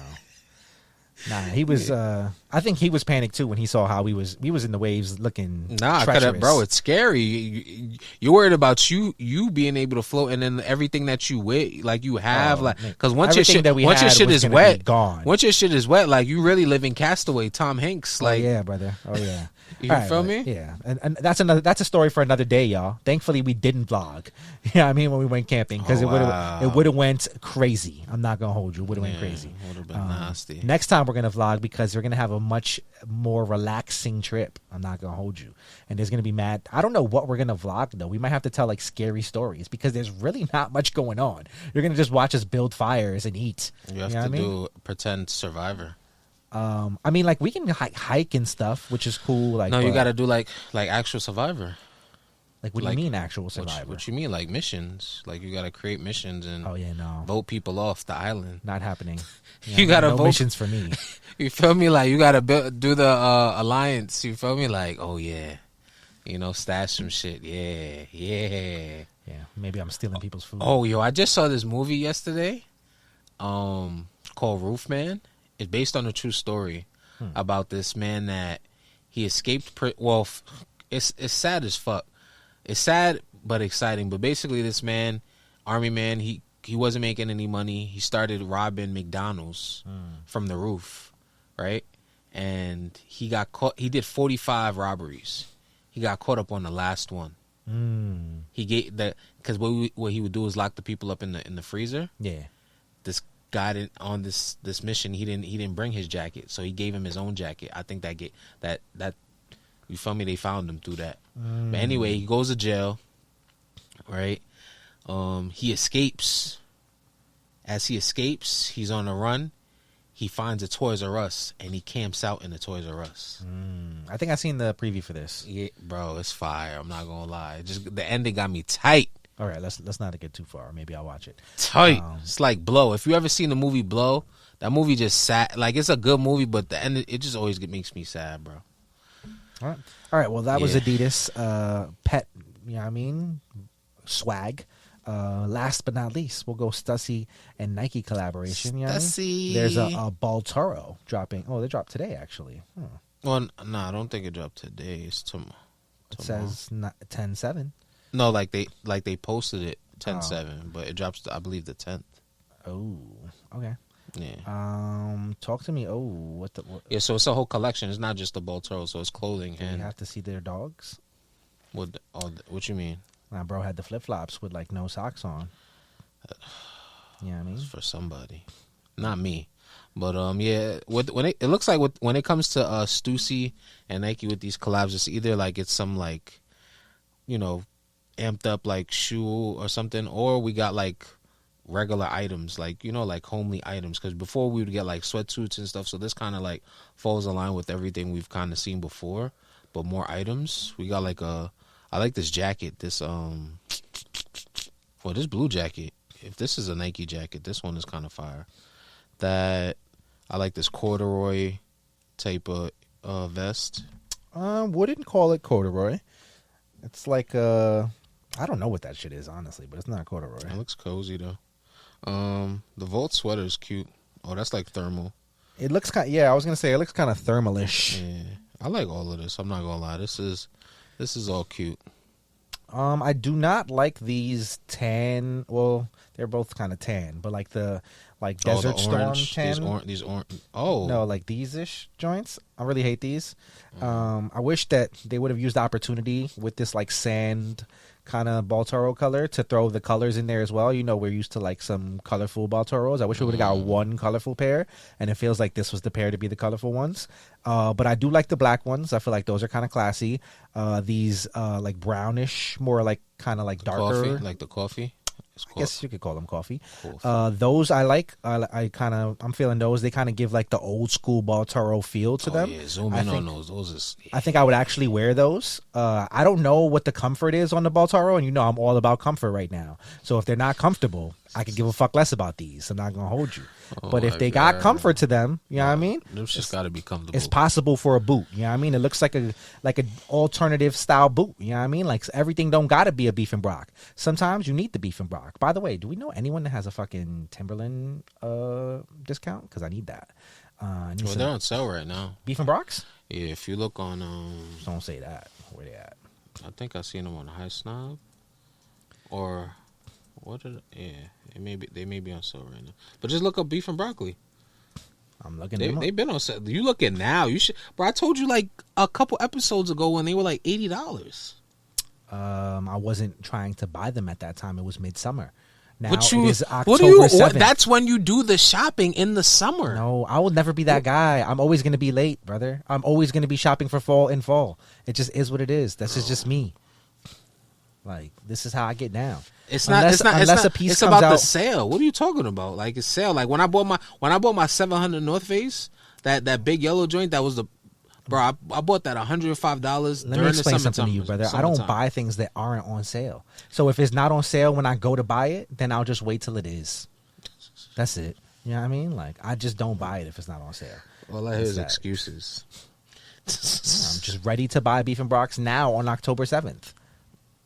Nah, he was. I think he was panicked too when he saw how we was in the waves looking. Nah, bro, it's scary. You're worried about you being able to float, and then everything that you like you have, like because once your shit is wet, gone. Once your shit is wet, like you really live in Castaway, Tom Hanks. Like, oh yeah, brother. Oh yeah. You feel me? Yeah, and that's a story for another day, y'all. Thankfully, we didn't vlog. You know what I mean, when we went camping, because it would have went crazy. I'm not gonna hold you. It would have went crazy. Would have been nasty. Next time we're gonna vlog because we're gonna have a much more relaxing trip. I'm not gonna hold you. And there's gonna be mad. I don't know what we're gonna vlog though. We might have to tell like scary stories because there's really not much going on. You're gonna just watch us build fires and eat. You have to do pretend Survivor. I mean, like we can hike and stuff, which is cool. Like, no, you got to do like actual Survivor. Like, what do you mean actual Survivor? What you mean, like missions? Like you got to create missions and vote people off the island. Not happening. You got to vote missions for me. You feel me? Like you got to do the alliance. You feel me? Like, oh yeah, stash some shit. Yeah. Maybe I'm stealing people's food. Oh, yo, I just saw this movie yesterday, called Roof Man. It's based on a true story about this man that he escaped. It's sad as fuck. It's sad but exciting. But basically, this man, army man, he wasn't making any money. He started robbing McDonald's from the roof, right? And he got caught. He did 45 robberies. He got caught up on the last one. He gave that because what he would do is lock the people up in the freezer. Yeah. This guy on this mission, he didn't bring his jacket, so he gave him his own jacket. I think that you feel me? They found him through that. But anyway, he goes to jail, right? He escapes. As he escapes, he's on the run. He finds a Toys R Us and he camps out in the Toys R Us. I think I seen the preview for this. Yeah, bro, it's fire. I'm not gonna lie. Just the ending got me tight. All right, let's not get too far. Maybe I'll watch it. Tight. It's like Blow. If you ever seen the movie Blow, that movie just sad. Like it's a good movie, but the end it just always makes me sad, bro. All right. Well, that was Adidas pet. You know what I mean? Swag. Last but not least, we'll go Stussy and Nike collaboration. You know what I mean? There's a Baltoro dropping. Oh, they dropped today actually. Well, no, I don't think it dropped today. It's tomorrow. It says 10/7. No, like they posted it 10/7, but it drops, I believe, the 10th. Oh, okay. Yeah. Talk to me. Oh, what? Yeah, so it's a whole collection. It's not just the Baltoro, so it's clothing. Do you have to see their dogs? What you mean? My bro had the flip flops with like no socks on. You know what I mean? It's for somebody, not me. But yeah, it looks like when it comes to Stussy and Nike with these collabs, it's either like it's some like, amped up like shoe or something, or we got like regular items, like like homely items, because before we would get like sweatsuits and stuff, so this kind of like falls in line with everything we've kind of seen before, but more items. We got like I like this jacket, this this blue jacket. If this is a Nike jacket, this one is kind of fire. That I like this corduroy type of vest. Wouldn't call it corduroy. It's like I don't know what that shit is, honestly, but it's not corduroy. It looks cozy though. The Volt sweater is cute. Oh, that's like thermal. It looks kind. Yeah, I was gonna say it looks kind of thermalish. Yeah, I like all of this. I'm not gonna lie. This is all cute. I do not like these tan. Well, they're both kind of tan, but like the Desert Storm tan. These orange. Oh no, like these ish joints. I really hate these. I wish that they would have used the opportunity with this like sand kind of Baltoro color to throw the colors in there as well. We're used to like some colorful Baltoros. I wish we would have got one colorful pair, and it feels like this was the pair to be the colorful ones. But I do like the black ones. I feel like those are kind of classy. These like brownish, more like kind of like darker, like the coffee. I guess you could call them coffee. Cool. Those I like. I'm feeling those. They kind of give like the old school Baltoro feel to them. Yeah, zoom in on those. Those is. Yeah. I think I would actually wear those. I don't know what the comfort is on the Baltoro, and I'm all about comfort right now. So if they're not comfortable, I could give a fuck less about these. I'm not gonna hold you. But if they got comfort to them, you know what I mean? Those just got to be comfortable. It's possible for a boot, you know what I mean? It looks like an alternative style boot, you know what I mean? Like everything don't got to be a Beef and Brock. Sometimes you need the Beef and Brock. By the way, do we know anyone that has a fucking Timberland discount? Because I need that. They're on sale right now. Beef and Brocks? Yeah, if you look on... don't say that. Where they at? I think I seen them on High Snob. Or... they may be on sale right now. But just look up beef and broccoli. I'm looking. They've been on sale. You looking now? You should, bro. I told you like a couple episodes ago when they were like $80. I wasn't trying to buy them at that time. It was midsummer. Now it is October 7th. That's when you do the shopping in the summer. No, I will never be that guy. I'm always going to be late, brother. I'm always going to be shopping for fall. It just is what it is. That's just me. Like, this is how I get down. It's about the sale. What are you talking about? Like, it's sale. Like when I bought my 700 North Face, that big yellow joint, that was the bro. I bought that $105. Let me explain something to you, brother. I don't buy things that aren't on sale. So if it's not on sale when I go to buy it, then I'll just wait till it is. That's it. You know what I mean? Like, I just don't buy it if it's not on sale. All I hear is excuses. I'm just ready to buy Beef and Brocks now on October 7th.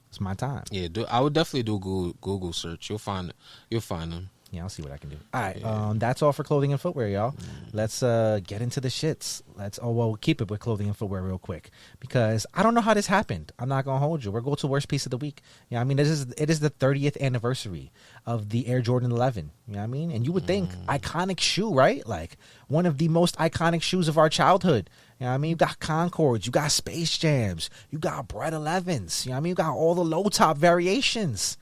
It's my time. Yeah, I would definitely do Google search. You'll find them. Yeah, I'll see what I can do. All right, that's all for clothing and footwear, y'all. Let's get into the shits. We'll keep it with clothing and footwear real quick because I don't know how this happened. I'm not gonna hold you. We're going to worst piece of the week. Yeah, I mean, it is the 30th anniversary of the Air Jordan 11. You know what I mean? And you would think iconic shoe, right? Like one of the most iconic shoes of our childhood. You know what I mean? You got Concords, you got Space Jams, you got Bread 11s. You know what I mean? You got all the low top variations.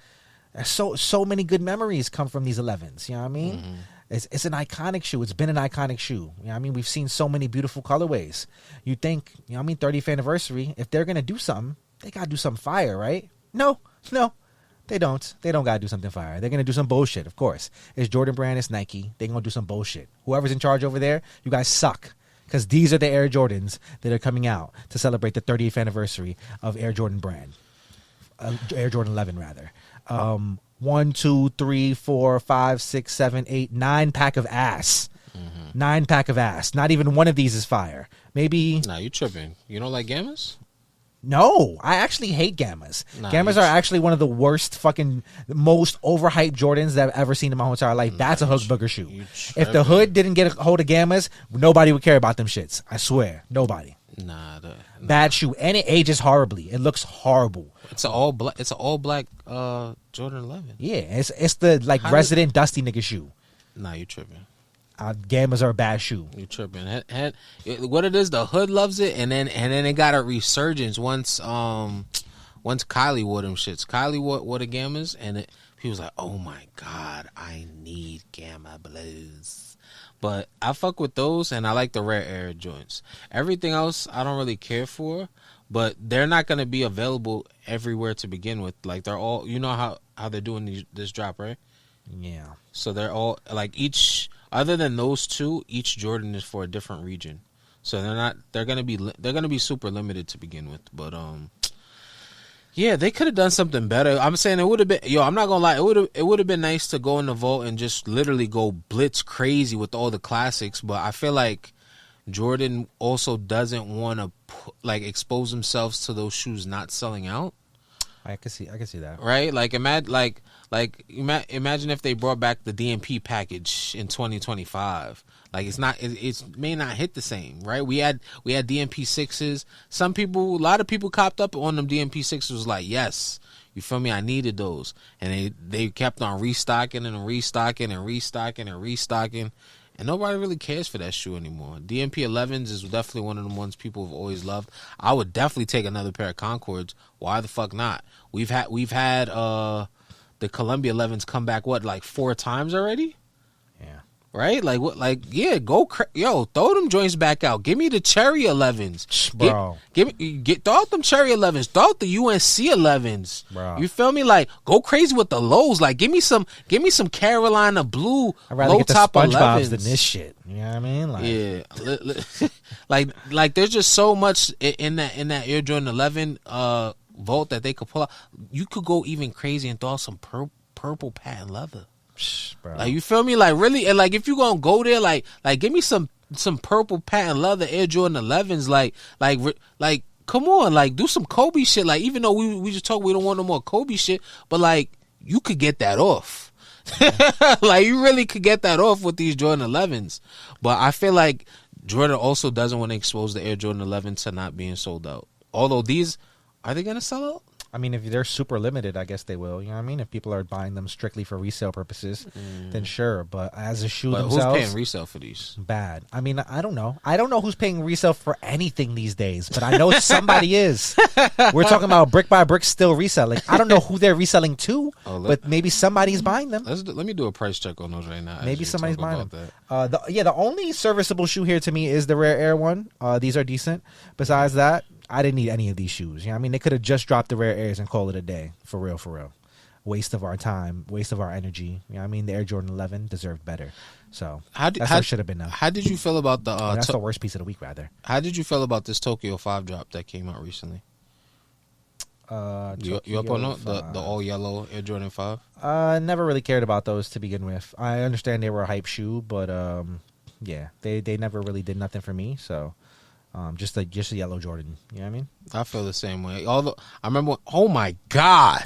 So many good memories come from these 11s. You know what I mean? It's an iconic shoe. It's been an iconic shoe. You know what I mean? We've seen so many beautiful colorways. You think, you know what I mean, 30th anniversary, if they're going to do something, they got to do something fire, right? No, they don't. They don't got to do something fire. They're going to do some bullshit, of course. It's Jordan Brand, it's Nike. They're going to do some bullshit. Whoever's in charge over there, you guys suck. Because these are the Air Jordans that are coming out to celebrate the 30th anniversary of Air Jordan Brand. Air Jordan 11, rather. 1, 2, 3, 4, 5, 6, 7, 8, 9 pack of ass. 9 pack of ass. Not even one of these is fire. Maybe. Nah, you tripping. You don't like Gammas? No, I actually hate Gammas. Gammas are actually one of the worst fucking most overhyped Jordans that I've ever seen in my whole entire life. That's a hook booger shoe. If the hood didn't get a hold of Gammas, nobody would care about them shits. I swear. Nobody. Bad shoe. And it ages horribly. It looks horrible. It's an all black Jordan 11. Yeah, it's the like resident dusty nigga shoe. Nah, you tripping. Gammas are a bad shoe. You tripping. What it is, the hood loves it, and then it got a resurgence once Kylie wore them shits. Kylie wore the Gammas, and he was like, oh my God, I need Gamma Blues. But I fuck with those, and I like the Rare Air joints. Everything else I don't really care for, but they're not going to be available everywhere to begin with. Like, they're all, you know how they're doing this drop, right? Yeah. So they're all, like, other than those two, each Jordan is for a different region. So they're going to be super limited to begin with. But, yeah, they could have done something better. I'm saying it would have been, I'm not going to lie, it would have been nice to go in the vault and just literally go blitz crazy with all the classics. But I feel like Jordan also doesn't want to expose themselves to those shoes not selling out. I can see that. Right? Like imagine if they brought back the DMP package in 2025. Like it may not hit the same, right? We had DMP 6s. A lot of people copped up on them DMP 6s. Was like, yes, you feel me? I needed those, and they kept on restocking and restocking and restocking and restocking. And nobody really cares for that shoe anymore. DMP 11s is definitely one of the ones people have always loved. I would definitely take another pair of Concords. Why the fuck not? We've had the Columbia 11s come back, 4 times already? Yeah. right? Like what? Like yeah, throw them joints back out. Give me the cherry 11s, bro. Throw out them cherry 11s. Throw out the UNC 11s, bro. You feel me? Like go crazy with the lows. Like give me some Carolina blue I'd rather low get the top SpongeBob's 11s than this shit. You know what I mean? Like, yeah, like there's just so much in that Air Jordan 11 vault that they could pull out. You could go even crazy and throw out some purple patent leather. Bro. Like you feel me? Like really, and like if you gonna go there, like give me some purple patent leather Air Jordan 11s. Like come on, like do some Kobe shit. Like even though we just talk, we don't want no more Kobe shit, but like you could get that off. Like you really could get that off with these Jordan 11s. But I feel like Jordan also doesn't want to expose the Air Jordan 11 to not being sold out. Although these, are they gonna sell out? I mean, if they're super limited, I guess they will. You know what I mean? If people are buying them strictly for resale purposes, then sure. But as a shoe themselves, who's paying resale for these? Bad. I mean, I don't know. I don't know who's paying resale for anything these days, but I know somebody is. We're talking about brick by brick still reselling. I don't know who they're reselling to, but maybe somebody's buying them. Let me do a price check on those right now. Maybe somebody's buying them. The only serviceable shoe here to me is the Rare Air one. These are decent. Besides that, I didn't need any of these shoes. You know what I mean? They could have just dropped the Rare Airs and called it a day. For real, for real. Waste of our time. Waste of our energy. You know what I mean? The Air Jordan 11 deserved better. So that's what should have been done. How did you feel about the... that's the worst piece of the week, rather. How did you feel about this Tokyo 5 drop that came out recently? You up on the all yellow Air Jordan 5? Never really cared about those to begin with. I understand they were a hype shoe, but yeah, they never really did nothing for me. So just a yellow Jordan. You know what I mean? I feel the same way. Although I remember, oh my god,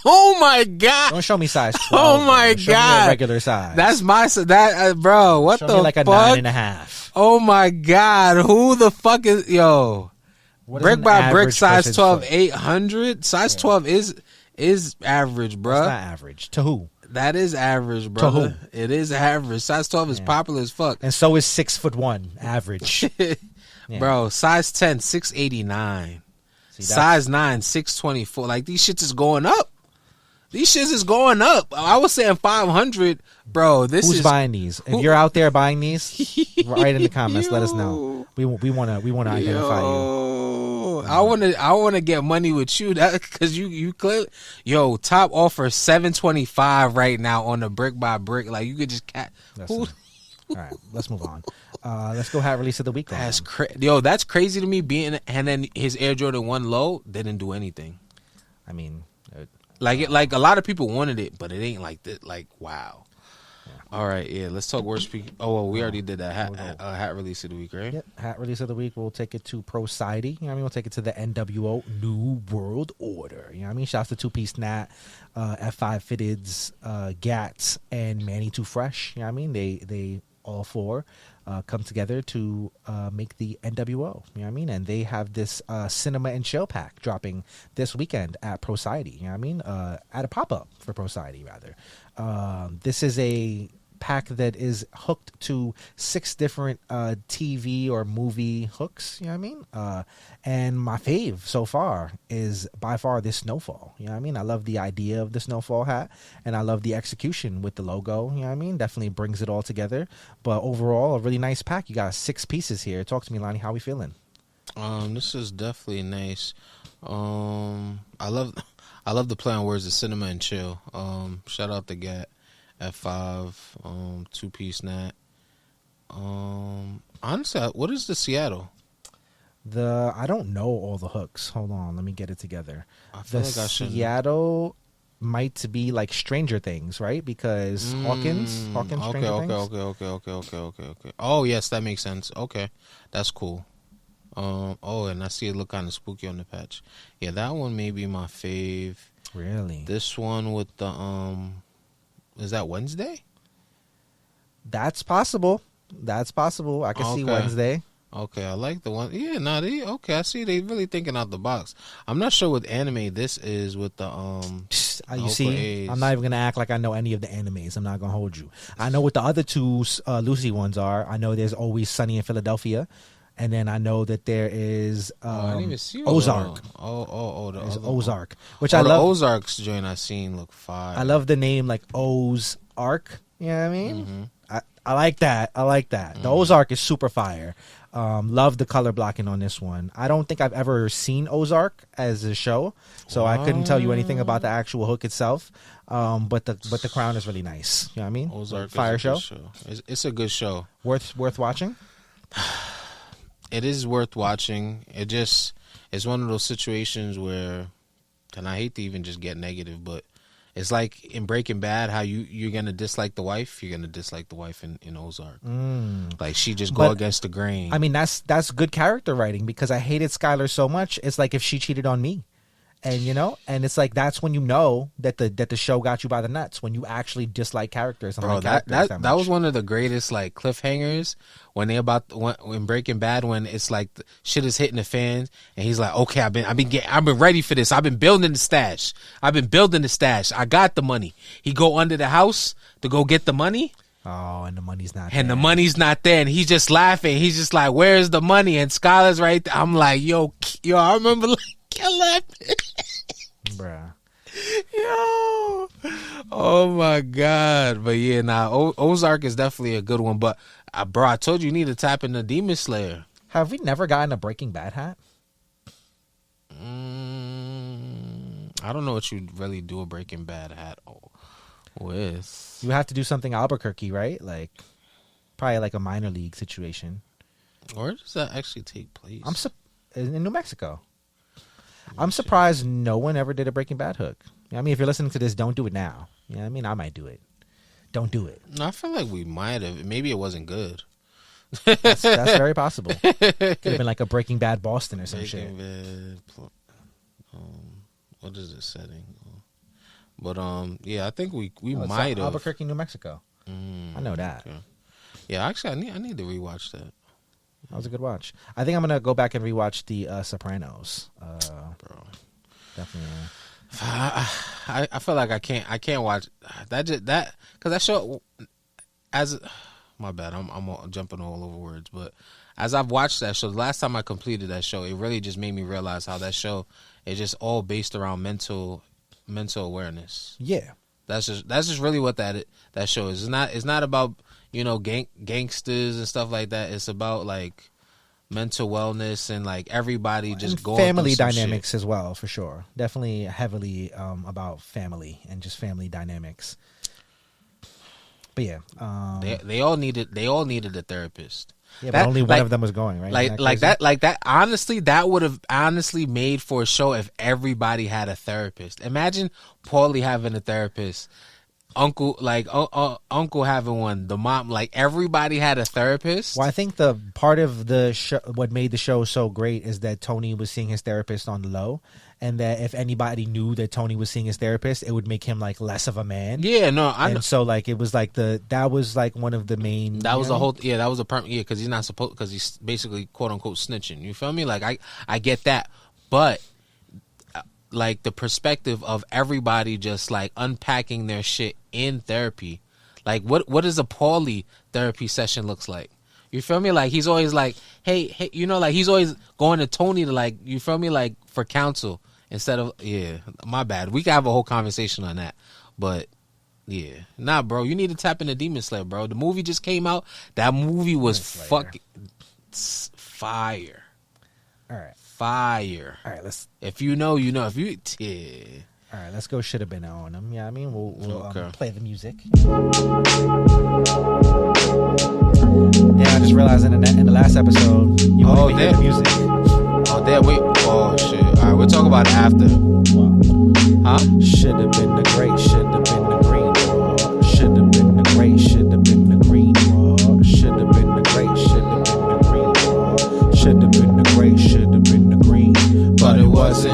oh my god! Don't show me size 12. Oh my god, show me a regular size. That's my bro. What show the me like fuck? A 9.5. Oh my god, who the fuck is yo? Brick by brick, size 12, 800. Size 12 is average, bro. That's not average to who? That is average, bro. To who? It is average. Size 12 is popular as fuck. And so is 6'1" average. Bro, size 10, 689. Size 9, 624. Like these shits is going up. These shits is going up. I was saying 500, bro. Who's buying these? If you're out there buying these, write in the comments. Let us know. We want to identify you. I want to get money with you. That because you clearly top offer $725 right now on the brick by brick. Like you could just all right, let's move on. Let's go hat release of the week. That's that's crazy to me. And then his Air Jordan 1 low didn't do anything. I mean. Like a lot of people wanted it, but it ain't like that. Like wow. Yeah. All right, yeah. Let's talk worst. Oh, well, we already did that hat release of the week, right? Yep, hat release of the week. We'll take it to Prociety. You know what I mean? We'll take it to the NWO New World Order. You know what I mean? Shouts to Two Piece Nat, F5 Fitteds, Gats, and Manny Too Fresh. You know what I mean? They all four come together to make the NWO. You know what I mean? And they have this cinema and chill pack dropping this weekend at Prociety. You know what I mean? At a pop-up for Prociety, rather. This is a pack that is hooked to 6 different TV or movie hooks. You know what I mean? And my fave so far is by far this Snowfall. You know what I mean? I love the idea of the Snowfall hat, and I love the execution with the logo. You know what I mean? Definitely brings it all together. But overall, a really nice pack. You got 6 pieces here. Talk to me, Lani. How we feeling? This is definitely nice. I love the play on words of cinema and chill. Shout out to Gat. F5, 2 Piece Nat. Honestly, what is the Seattle? I don't know all the hooks. Hold on, let me get it together. I feel like I should. Seattle might be like Stranger Things, right? Because Hawkins, Stranger Things. Okay. Oh yes, that makes sense. Okay, that's cool. And I see it look kind of spooky on the patch. Yeah, that one may be my fave. Really? This one with the is that Wednesday? That's possible. I can see Wednesday. Okay, I like the one. Yeah, okay, I see they really thinking out the box. I'm not sure what anime this is with the you see, A's. I'm not even gonna act like I know any of the animes. I'm not gonna hold you. I know what the other 2 Lucy ones are. I know there's Always Sunny in Philadelphia. And then I know that there is I didn't even see Ozark. There's Ozark, which I love. The Ozark's joint I seen look fire. I love the name like O's Ark. You know what I mean? I like that. The Ozark is super fire. Love the color blocking on this one. I don't think I've ever seen Ozark as a show, so I couldn't tell you anything about the actual hook itself. But the crown is really nice. You know what I mean? Ozark fire show. It's a good show. Worth watching. It is worth watching. It's one of those situations where, and I hate to even just get negative, but it's like in Breaking Bad, how you're gonna dislike the wife. You're gonna dislike the wife in Ozark. Like she just go against the grain. I mean, that's good character writing, because I hated Skylar so much. It's like if she cheated on me, and it's like that's when you know that the show got you by the nuts, when you actually dislike characters. Bro, that was one of the greatest like cliffhangers when Breaking Bad, when it's like shit is hitting the fans and he's like, okay, I've been ready for this. I've been building the stash. I got the money. He go under the house to go get the money. Oh, and the money's not there. And he's just laughing. He's just like, where's the money? And Skylar's right there. I'm like, yo, I remember like laughing. Bruh. Yo. Oh my God. But yeah, Ozark is definitely a good one. But bro, I told you need to tap into Demon Slayer. Have we never gotten a Breaking Bad hat? I don't know what you'd really do a Breaking Bad hat with. You have to do something Albuquerque, right? Like probably like a minor league situation. Where does that actually take place? In New Mexico. I'm surprised no one ever did a Breaking Bad hook. I mean, if you're listening to this, don't do it now. You know what I mean? I might do it. Don't do it. No, I feel like we might have. Maybe it wasn't good. That's very possible. Could have been like a Breaking Bad Boston or some shit. What is this setting? But yeah, I think we might have. Albuquerque, New Mexico. I know that. Okay. Yeah, actually, I need to rewatch that. That was a good watch. I think I'm gonna go back and rewatch the Sopranos. Bro, definitely. I feel like I can't watch that because that show my bad. I'm jumping all over words, but as I've watched that show, the last time I completed that show, it really just made me realize how that show is just all based around mental awareness. Yeah, that's just really what that show is. It's not about gangsters and stuff like that. It's about like mental wellness and like everybody just going family through dynamics shit. As well, for sure. Definitely heavily about family and just family dynamics. But yeah, they all needed a therapist. Yeah, but only one of them was going, right? Like that. Honestly, that would have made for a show if everybody had a therapist. Imagine Paulie having a therapist. Uncle having one, the mom, like everybody had a therapist. Well, I think the part of the show, what made the show so great, is that Tony was seeing his therapist on the low, and that if anybody knew that Tony was seeing his therapist, it would make him like less of a man. Yeah, no, I know. So like it was like that was like one of the main. That was the whole. Yeah, that was a permanent. Yeah, because he's not supposed. Because he's basically quote unquote snitching. You feel me? Like I get that, but. Like the perspective of everybody just like unpacking their shit in therapy. Like what does a Paulie therapy session looks like? You feel me? Like he's always like, hey, like he's always going to Tony to like, you feel me? Like for counsel instead of, yeah, my bad. We can have a whole conversation on that. But yeah, nah, bro, you need to tap into Demon Slayer, bro. The movie just came out. That movie was fucking fire. All right. Fire. All right, let's. If you know, you know. If you, yeah. All right, let's go. Should have been on them. Yeah, I mean, we'll play the music. Yeah, I just realized in the last episode, you won't even hear the music. Oh, damn! Wait. Oh shit! All right, we'll talk about it after. Huh? Should have been the great. Should have been the green. Should have been the great. Should have been the green. Should have been the great. Should have been the green. Should have been the great. Should have been the green, but it wasn't.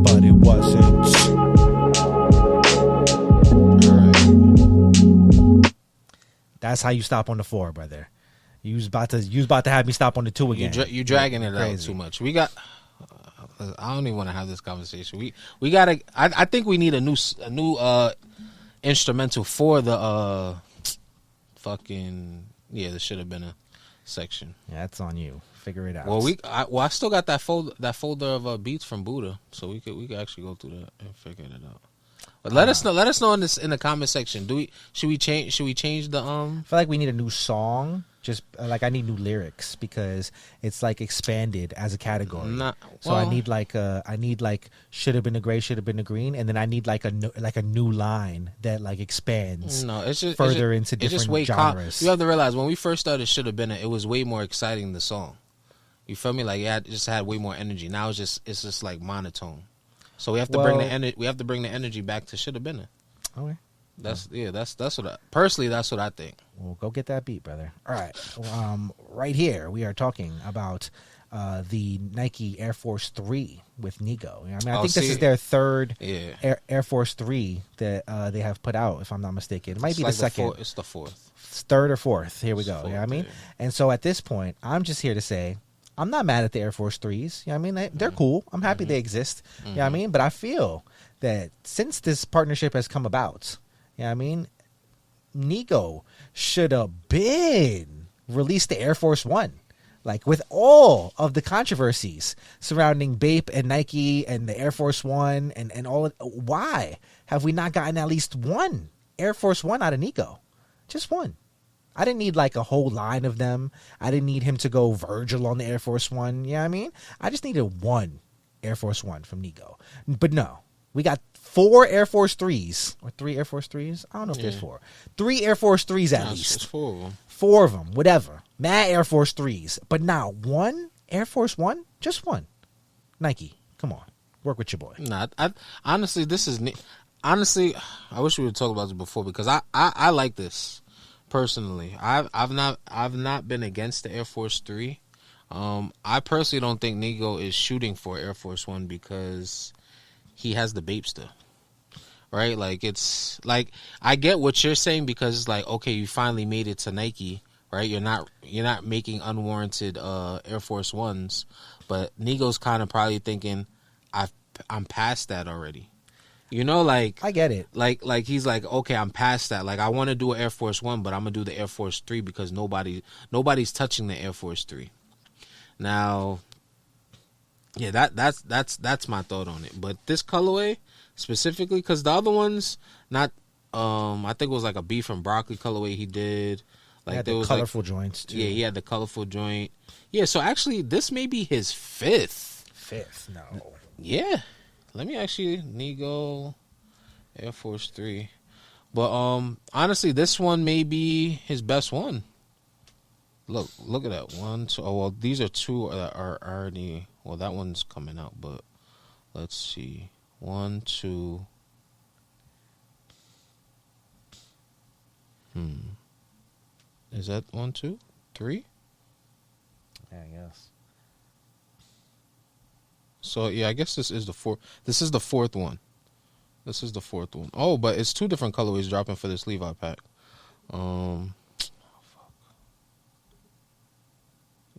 But it wasn't. All right. That's how you stop on the 4, brother. You was about to have me stop on the 2 again. You dragging it out too much. We got. I don't even want to have this conversation. We gotta. I think we need a new instrumental for the fucking there should have been a section. Yeah, that's on you. figure it out. Well, I still got that folder of beats from Buddha, so we could actually go through that and figure it out. But let us know in the comment section. Should we change the I feel like we need a new song. Just like I need new lyrics because it's like expanded as a category. I need like should have been a gray, should have been a green, and then I need like a new line that like expands. No, it's just further into different genres. You have to realize when we first started, should have been it was way more exciting. The song, you feel me? Like it just had way more energy. Now it's just like monotone. So we have to bring the energy back to should have been it. Okay. That's what personally that's what I think. Well, go get that beat, brother. All right. Right here we are talking about the Nike Air Force 3 with Nigo. I mean, I think this is their third Air Force 3 that they have put out, if I'm not mistaken. It might be the second. It's the fourth. Third or fourth. Here we go. You know what I mean? Yeah. And so at this point, I'm just here to say I'm not mad at the Air Force 3s. You know what I mean? They're cool. I'm happy they exist. You know what I mean? But I feel that since this partnership has come about, you know what I mean? Nigo should have been released the Air Force 1. Like with all of the controversies surrounding Bape and Nike and the Air Force 1 and all of why have we not gotten at least one Air Force 1 out of Nigo? Just one. I didn't need like a whole line of them. I didn't need him to go Virgil on the Air Force 1. You know what I mean? I just needed one Air Force 1 from Nigo. But no, we got 4 Air Force 3s or 3 Air Force 3s. I don't know if there's 4. 3 Air Force 3s at least. 4 of them. 4 of them, whatever. Mad Air Force 3s. But now one Air Force 1? Just one. Nike, come on. Work with your boy. Nah, honestly, I wish we would talk about this before because I like this. Personally, I've not been against the Air Force 3. I personally don't think Nigo is shooting for Air Force 1 because he has the Bapester, right? Like it's like I get what you're saying because it's like okay, you finally made it to Nike, right? You're not making unwarranted Air Force 1s, but Nigo's kind of probably thinking I'm past that already. You know, like I get it. Like he's like, okay, I'm past that. Like I want to do an Air Force 1, but I'm gonna do the Air Force 3 because nobody's touching the Air Force 3. Now, yeah, that's my thought on it. But this colorway specifically, because the other ones, not, I think it was like a beef and broccoli colorway he did. Like there was colorful joints too. Yeah, he had the colorful joint. Yeah, so actually, this may be his fifth. No. Yeah. Let me actually Nigo Air Force 3. But honestly, this one may be his best one. Look at that. 1, 2. Oh, well, these are 2 that are already. Well, that one's coming out, but let's see. 1, 2. Is that 1, 2, 3? Yeah, I guess. So yeah, I guess this is the fourth. This is the fourth one. Oh, but it's 2 different colorways dropping for this Levi pack. Yeah,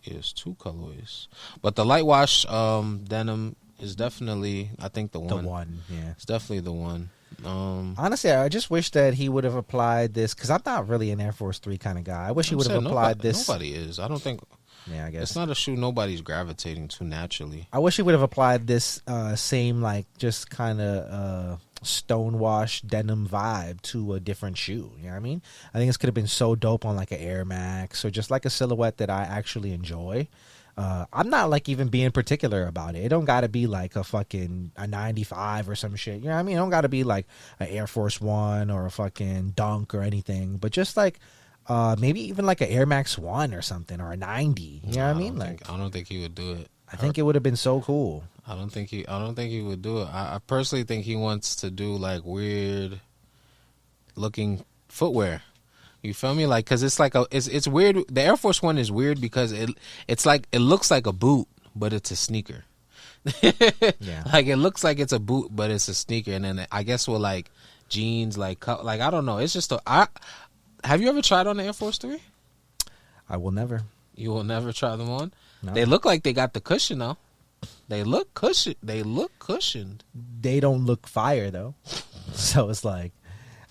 it's 2 colorways. But the light wash denim is definitely, I think, the one. The one, yeah. It's definitely the one. Honestly, I just wish that he would have applied this because I'm not really an Air Force 3 kind of guy. I wish he would have applied this. Nobody is. I don't think. Yeah, I guess it's not a shoe nobody's gravitating to naturally. I wish he would have applied this same like just kind of stonewash denim vibe to a different shoe. You know what I mean? I think this could have been so dope on like an Air Max or just like a silhouette that I actually enjoy. I'm not like even being particular about it. It don't got to be like a 95 or some shit. You know what I mean? It don't got to be like an Air Force 1 or a fucking Dunk or anything. But just like maybe even like an Air Max 1 or something or a 90. You know what I mean? Like I don't think he would do it. I think it would have been so cool. I don't think he would do it. I personally think he wants to do like weird looking footwear. You feel me? Like, cause it's like it's weird. The Air Force 1 is weird because it's like it looks like a boot, but it's a sneaker. Yeah. Like it looks like it's a boot, but it's a sneaker. And then I guess with like jeans, like I don't know. It's just have you ever tried on the Air Force 3? I will never. You will never try them on? No. They look like they got the cushion though. They look cushioned. They don't look fire though. So it's like,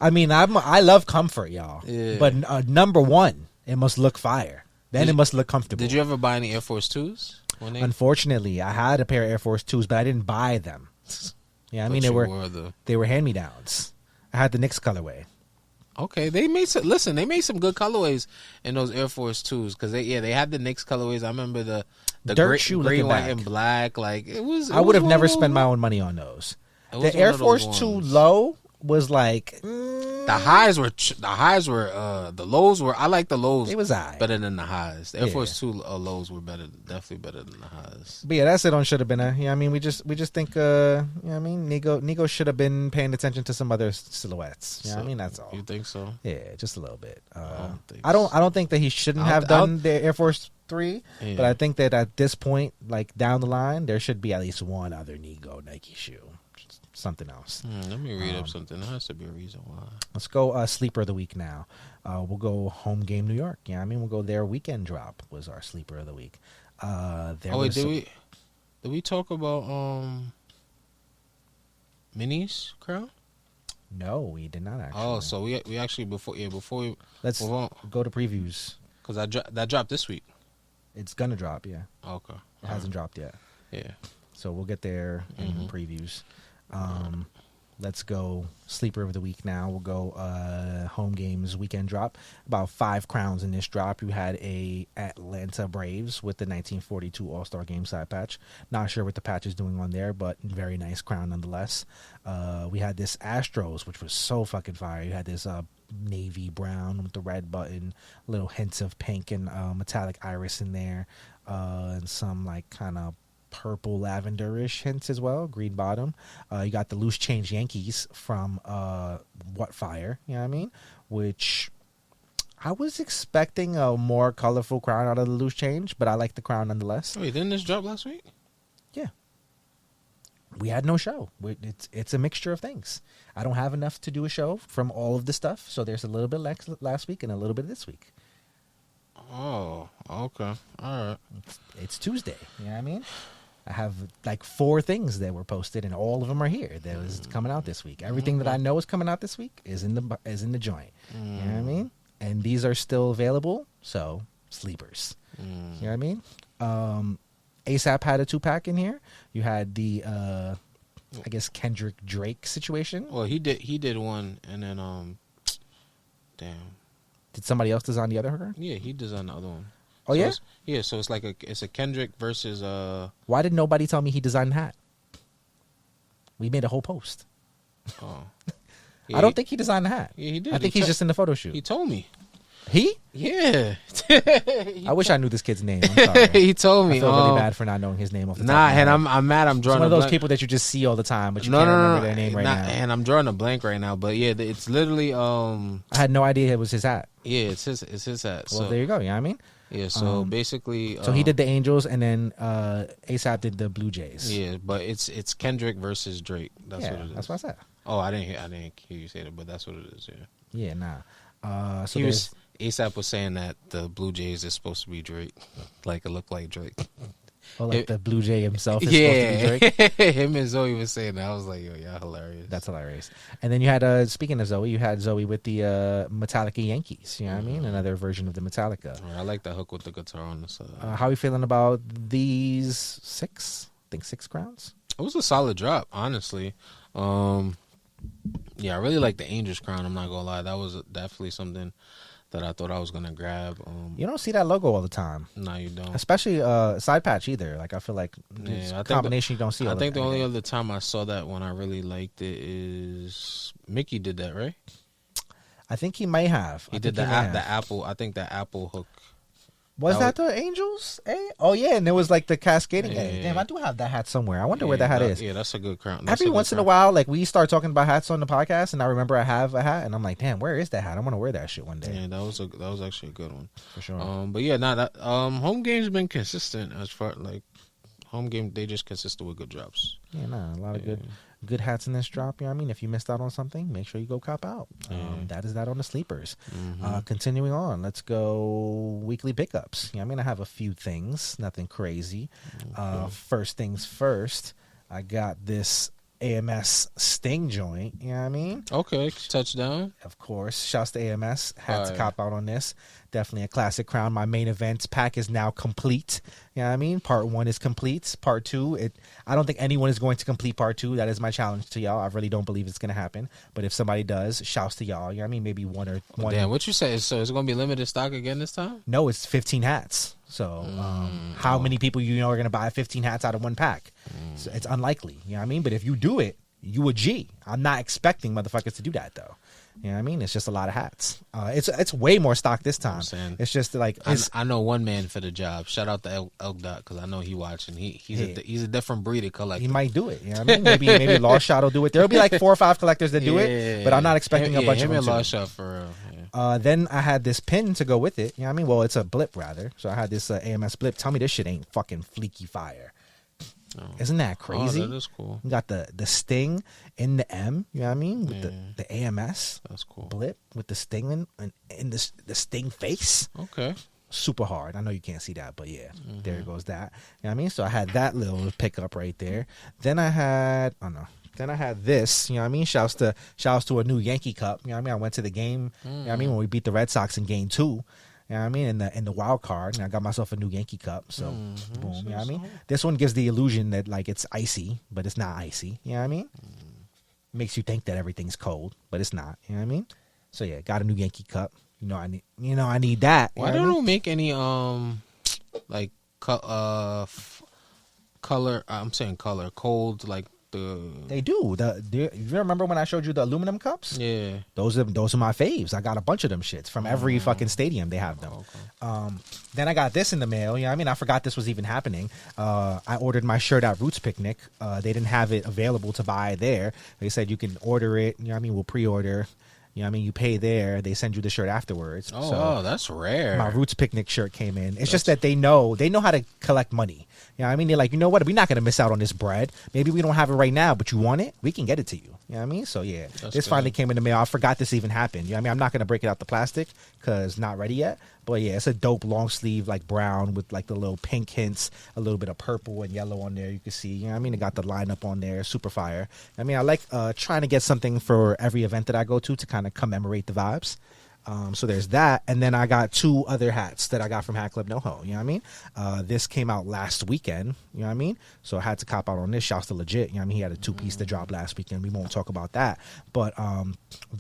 I mean, I love comfort, y'all. Yeah. But number one, it must look fire. Then it must look comfortable. Did you ever buy any Air Force 2s? Unfortunately, I had a pair of Air Force 2s, but I didn't buy them. Yeah, I mean, they were hand-me-downs. I had the Knicks colorway. Okay, they made some good colorways in those Air Force 2s because they had the Knicks colorways. I remember the dirt shoe green, white, back. And black. Like I would have never spent my own money on those. The Air Force 2 low was like the lows were. I like the lows. It was better than the highs. The Air Force 2 lows were definitely better than the highs. But yeah, that's it on Shoulda-Beena. Yeah, I mean, we just think. I mean, Nigo should have been paying attention to some other silhouettes. Yeah, I mean, that's all. You think so? Yeah, just a little bit. I don't think that he shouldn't have done the Air Force 3, but I think that at this point, like down the line, there should be at least one other Nigo Nike shoe. Something else. Let me read up something. There has to be a reason why. Let's go sleeper of the week now. We'll go Homegame New York. Yeah, I mean, we'll go their weekend drop was our sleeper of the week. Did we talk about Minny's crown? No, we did not actually. Oh, so we actually before let's go to previews because that dropped this week. It's gonna drop, yeah. Okay, it hasn't dropped yet. Yeah, so we'll get there in previews. Let's go sleeper of the week now. We'll go home games weekend drop. About 5 crowns in this drop. You had a Atlanta Braves with the 1942 All-Star Game side patch. Not sure what the patch is doing on there, but very nice crown nonetheless. We had this Astros, which was so fucking fire. You had this navy brown with the red button, little hints of pink and metallic iris in there, and some like kind of purple lavenderish hints as well, green bottom. You got the loose change Yankees from What Fire, you know what I mean? Which I was expecting a more colorful crown out of the loose change, but I like the crown nonetheless. Wait, didn't this drop last week? Yeah. We had no show. It's a mixture of things. I don't have enough to do a show from all of the stuff, so there's a little bit last week and a little bit this week. Oh, okay. All right. It's Tuesday, you know what I mean? I have like 4 things that were posted, and all of them are here. That was coming out this week. Everything that I know is coming out this week is in the joint. You know what I mean? And these are still available, so sleepers. You know what I mean? ASAP had a 2-pack in here. You had the I guess Kendrick Drake situation. Well, he did one, and then damn. Did somebody else design the other one? Yeah, he designed the other one. Oh, so yeah? So it's like it's a Kendrick versus Why did nobody tell me he designed the hat? We made a whole post. Oh. Yeah, I don't think he designed the hat. Yeah, he did. I think he's just in the photo shoot. He told me. He? Yeah. I wish I knew this kid's name. I'm sorry. He told me. I feel really bad for not knowing his name off the top. Nah, and I'm mad. I'm drawing one of those people that you just see all the time, but you can't remember their name right now. And I'm drawing a blank right now. But yeah, it's literally. I had no idea it was his hat. Yeah, it's his hat. Well, there you go. You know what I mean? Yeah. So basically, so he did the Angels, and then ASAP did the Blue Jays. Yeah, but it's Kendrick versus Drake. That's what it is. That's what I said. Oh, I didn't hear you say that, but that's what it is. Yeah. Yeah. Nah. So ASAP was saying that the Blue Jays is supposed to be Drake, like it looked like Drake. Oh, like the Blue Jay himself is supposed to be Drake? Him and Zoe was saying that. I was like, yo, y'all hilarious. That's hilarious. And then you had, speaking of Zoe, you had Zoe with the Metallica Yankees. You know what I mean? Another version of the Metallica. I like that hook with the guitar on the side. How are you feeling about these 6? I think 6 crowns? It was a solid drop, honestly. Yeah, I really like the Angels crown. I'm not going to lie. That was definitely something that I thought I was gonna grab. You don't see that logo all the time. No, you don't. Especially side patch either. Like I feel like it's a combination you don't see. I think the only other time I saw that one I really liked it is Mickey did that, right? I think he may have. He did the apple. I think the apple hook. Was that the Angels? Oh yeah, and it was like the cascading. Yeah. Damn, I do have that hat somewhere. I wonder where that hat is. Yeah, that's a good crown. Every once in a while, like we start talking about hats on the podcast, and I remember I have a hat, and I'm like, damn, where is that hat? I want to wear that shit one day. Yeah, that was actually a good one for sure. But yeah, that home game's been consistent as far like home game. They just consistent with good drops. Yeah, a lot of good hats in this drop. You know what I mean? If you missed out on something, make sure you go cop out. That is that on the sleepers. Continuing on, let's go weekly pickups. You know what I mean? I have a few things, nothing crazy. First things first, I got this AMS Sting joint. You know what I mean? Okay, touchdown. Of course. Shouts to AMS. Had to cop out on this. Definitely a classic crown. My main event pack is now complete. You know what I mean? Part 1 is complete. Part 2, I don't think anyone is going to complete part 2. That is my challenge to y'all. I really don't believe it's going to happen. But if somebody does, shouts to y'all. You know what I mean? Maybe one. Damn, what you say? So it's going to be limited stock again this time? No, it's 15 hats. So how many people are going to buy 15 hats out of one pack? So it's unlikely. You know what I mean? But if you do it, you a G. I'm not expecting motherfuckers to do that, though. You know what I mean? It's just a lot of hats. It's way more stock this time. It's just like I know one man for the job. Shout out to Elk Dot because I know he watching. He's a different breed of collector. He might do it. You know what I mean? Maybe Lost Shot will do it. There'll be like 4 or 5 collectors that do it, but I'm not expecting a bunch of them. Lost Shot for real. Yeah. Then I had this pin to go with it. You know what I mean? Well, it's a blip rather. So I had this AMS blip. Tell me this shit ain't fucking fleeky fire. Oh. Isn't that crazy? Oh, that is cool. You got the Sting in the M, you know what I mean? With the AMS. That's cool. Blip with the Sting in the Sting face. Okay. Super hard. I know you can't see that, but yeah, there goes that. You know what I mean? So I had that little pickup right there. Then I had, this, you know what I mean? Shouts to a new Yankee cup. You know what I mean? I went to the game, you know what I mean, when we beat the Red Sox in game 2. You know what I mean? In the wild card, and I got myself a new Yankee cup. So, boom. You know what I mean? This one gives the illusion that like it's icy, but it's not icy. You know what I mean? Makes you think that everything's cold, but it's not. You know what I mean? So yeah, got a new Yankee cup. I need that. Why don't we make any like color? I'm saying color cold like. They do. You remember when I showed you the aluminum cups? Yeah. Those are my faves. I got a bunch of them shits from every fucking stadium. They have them. Okay. Then I got this in the mail. You know what I mean? I forgot this was even happening. I ordered my shirt at Roots Picnic. They didn't have it available to buy there. They said you can order it. You know what I mean? We'll pre-order. You know what I mean? You pay there. They send you the shirt afterwards. Oh, that's rare. My Roots Picnic shirt came in. It's just that they know how to collect money. You know what I mean? They're like, you know what? We're not going to miss out on this bread. Maybe we don't have it right now, but you want it? We can get it to you. You know what I mean? So, yeah. This finally came in the mail. I forgot this even happened. You know what I mean? I'm not going to break it out the plastic because not ready yet. But, yeah, it's a dope long sleeve, like brown with, like, the little pink hints, a little bit of purple and yellow on there. You can see, you know what I mean? It got the lineup on there. Super fire. I mean, I like trying to get something for every event that I go to kind of commemorate the vibes. So there's that. And then I got 2 other hats that I got from Hatclub Noho. You know what I mean? This came out last weekend. You know what I mean? So I had to cop out on this. Shouts to Legit. You know what I mean? He had a 2-piece to drop last weekend. We won't talk about that. But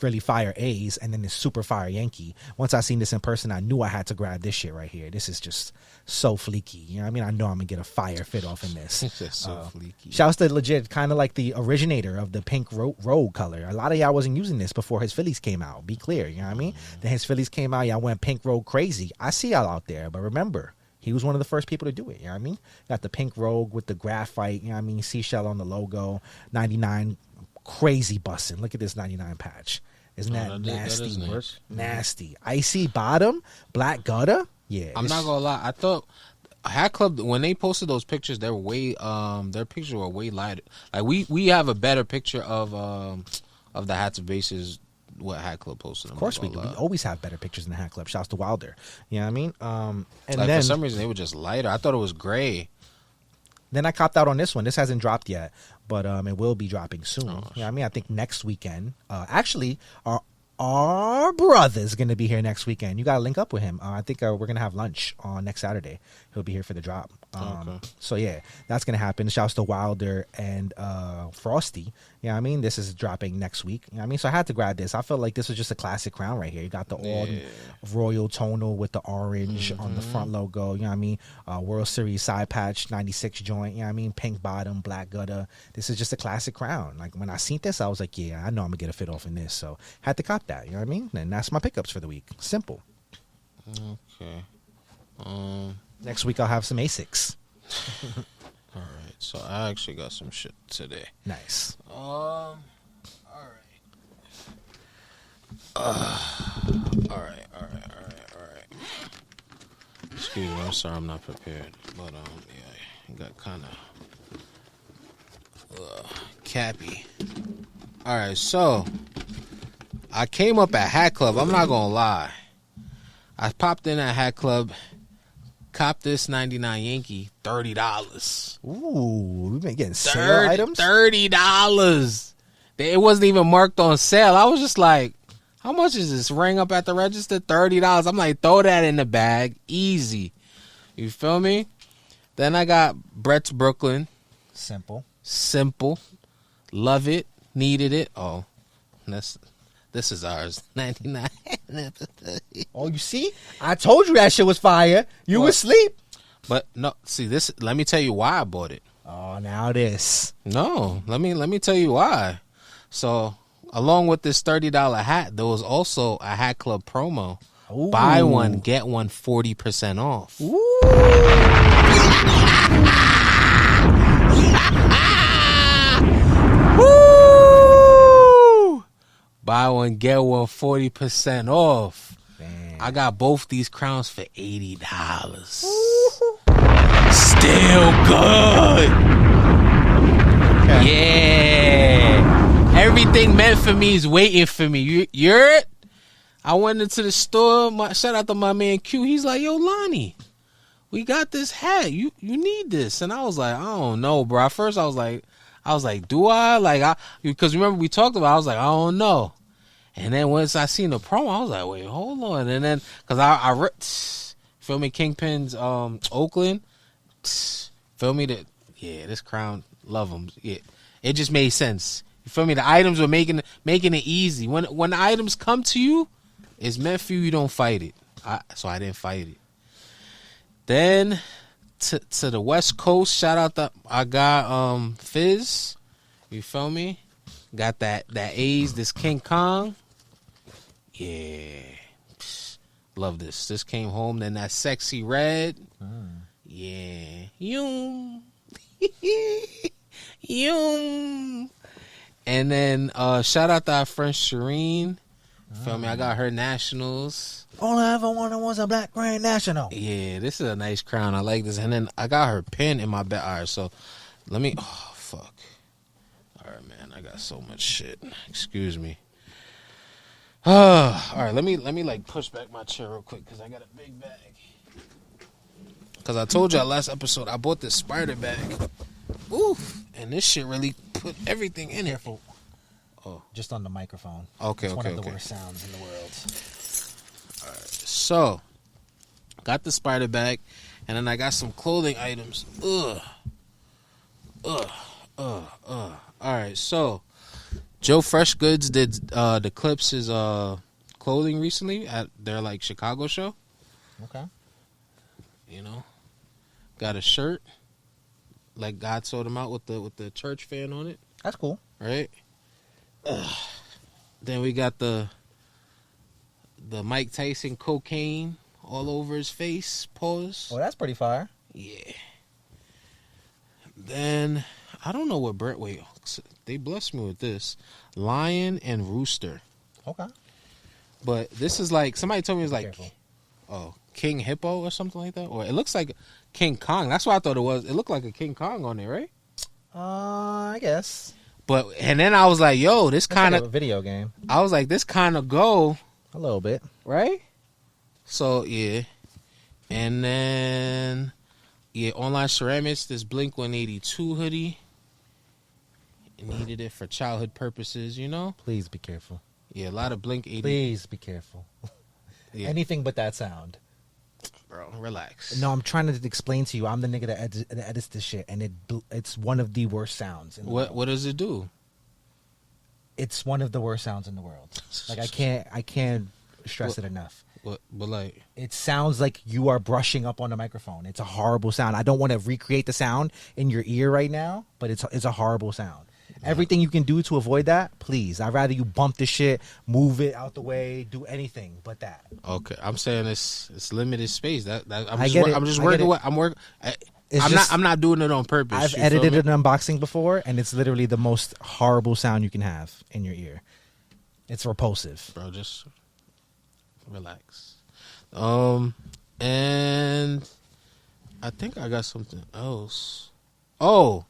really fire A's and then this super fire Yankee. Once I seen this in person, I knew I had to grab this shit right here. This is just so fleeky. You know what I mean? I know I'm going to get a fire fit off in this. It's just so fleeky. Shouts to Legit, kind of like the originator of the pink road color. A lot of y'all wasn't using this before his Phillies came out. Be clear. You know what I mean? Then his Phillies came out, y'all went pink rogue crazy. I see y'all out there, but remember, he was one of the first people to do it. You know what I mean? Got the pink rogue with the graphite, you know what I mean? Seashell on the logo, 99, crazy busting. Look at this 99 patch. Isn't that nasty work? Nice. Nasty. Icy bottom, black gutter. Yeah. I'm not gonna lie. I thought Hatclub, when they posted those pictures, they were way their pictures were way lighter. Like we have a better picture of the hats and bases. What Hatclub posted. Of course we do. We always have better pictures than Hatclub. Shouts to Wilder. You know what I mean? And like then for some reason they were just lighter. I thought it was gray. Then I copped out on this one. This hasn't dropped yet, but it will be dropping soon. You know what I mean? I think next weekend. Actually, our brother's going to be here next weekend. You got to link up with him. I think we're going to have lunch on next Saturday. He'll be here for the drop. So, yeah, that's going to happen. Shouts to Wilder and Frosty. You know what I mean? This is dropping next week. You know what I mean? So I had to grab this. I felt like this was just a classic crown right here. You got the all royal tonal with the orange on the front logo. You know what I mean? World Series side patch, 96 joint. You know what I mean? Pink bottom, black gutter. This is just a classic crown. Like when I seen this, I was like, yeah, I know I'm going to get a fit off in this. So had to cop that. You know what I mean? And that's my pickups for the week. Simple. Okay. Next week I'll have some Asics. All right. So I actually got some shit today. Nice. All right. Excuse me. I'm sorry. I'm not prepared. But yeah, I got kind of cappy. All right. So I came up at Hatclub. I'm not gonna lie. I popped in at Hatclub. Cop this 99 Yankee, $30. Ooh, we've been getting sale items. $30. It wasn't even marked on sale. I was just like, how much is this? Ring up at the register, $30. I'm like, throw that in the bag, easy. You feel me? Then I got Brett's Brooklyn. Simple. Love it. Needed it. Oh, this is ours. 99. Oh, you see? I told you that shit was fire. You were asleep. But no, see this. Let me tell you why I bought it. Oh, now this. No, let me tell you why. So, along with this $30 hat, there was also a Hatclub promo. Ooh. Buy one, get one 40% off. Ooh. Woo! Buy one, get one 40% off. Man. I got both these crowns for $80. Still good. Okay. Yeah. Everything meant for me is waiting for me. You're it? I went into the store. Shout out to my man Q. He's like, yo, Lani, we got this hat. You need this. And I was like, I don't know, bro. At first I was like, do I? Because remember we talked about it, I was like, I don't know. And then once I seen the promo, I was like, wait, hold on. And then, because I feel me, Kingpin's Oakland, feel me, this crown, love them. Yeah, it just made sense. You feel me? The items were making it easy. When the items come to you, it's meant for you. You don't fight it. So I didn't fight it. Then to the West Coast, shout out I got Fizz. You feel me? Got that A's, this King Kong. Yeah. Love this. This came home. Then that sexy red. Yeah. Yum. Yum. And then shout out to our friend Shireen. Feel me? I got her nationals. All I ever wanted was a black Grand National. Yeah, this is a nice crown. I like this. And then I got her pin in my bag. All right, so let me. Oh, fuck. All right, man. I got so much shit. Excuse me. All right, let me like push back my chair real quick because I got a big bag. Because I told y'all last episode I bought this spider bag. Oof. And this shit really put everything in here. Careful. Oh, just on the microphone. Okay, it's one of the worst sounds in the world. All right, so got the spider bag, and then I got some clothing items. All right, so Joe Fresh Goods did the Clips' clothing recently at their like Chicago show. Okay. You know, got a shirt like God sold him out with the church fan on it. That's cool, right? Then we got the Mike Tyson cocaine all over his face. Pause. Oh, that's pretty fire. Yeah. Then I don't know what Brett. Wait, they blessed me with this lion and rooster. Okay. But this is like somebody told me it was like, careful. King Hippo or something like that, or it looks like King Kong. That's what I thought it was. It looked like a King Kong on there, right? I guess. But and then I was like, yo, this kind of like a video game. I was like, this kind of go a little bit, right? So yeah, and then Online Ceramics, this Blink 182 hoodie. Needed it for childhood purposes, you know. Please be careful. Yeah, a lot of Blink 80. Please be careful. Yeah. Anything but that sound. Bro, relax. No, I'm trying to explain to you. I'm the nigga that edits this shit, and it's one of the worst sounds in the world. What does it do? It's one of the worst sounds in the world. Like I can't stress it enough. But like it sounds like you are brushing up on the microphone. It's a horrible sound. I don't want to recreate the sound in your ear right now, but it's a horrible sound. Everything you can do to avoid that, please. I'd rather you bump the shit, move it out the way, do anything but that. Okay, I'm saying it's limited space. I'm not doing it on purpose. I've edited an unboxing before, and it's literally the most horrible sound you can have in your ear. It's repulsive, bro. Just relax. And I think I got something else. Oh.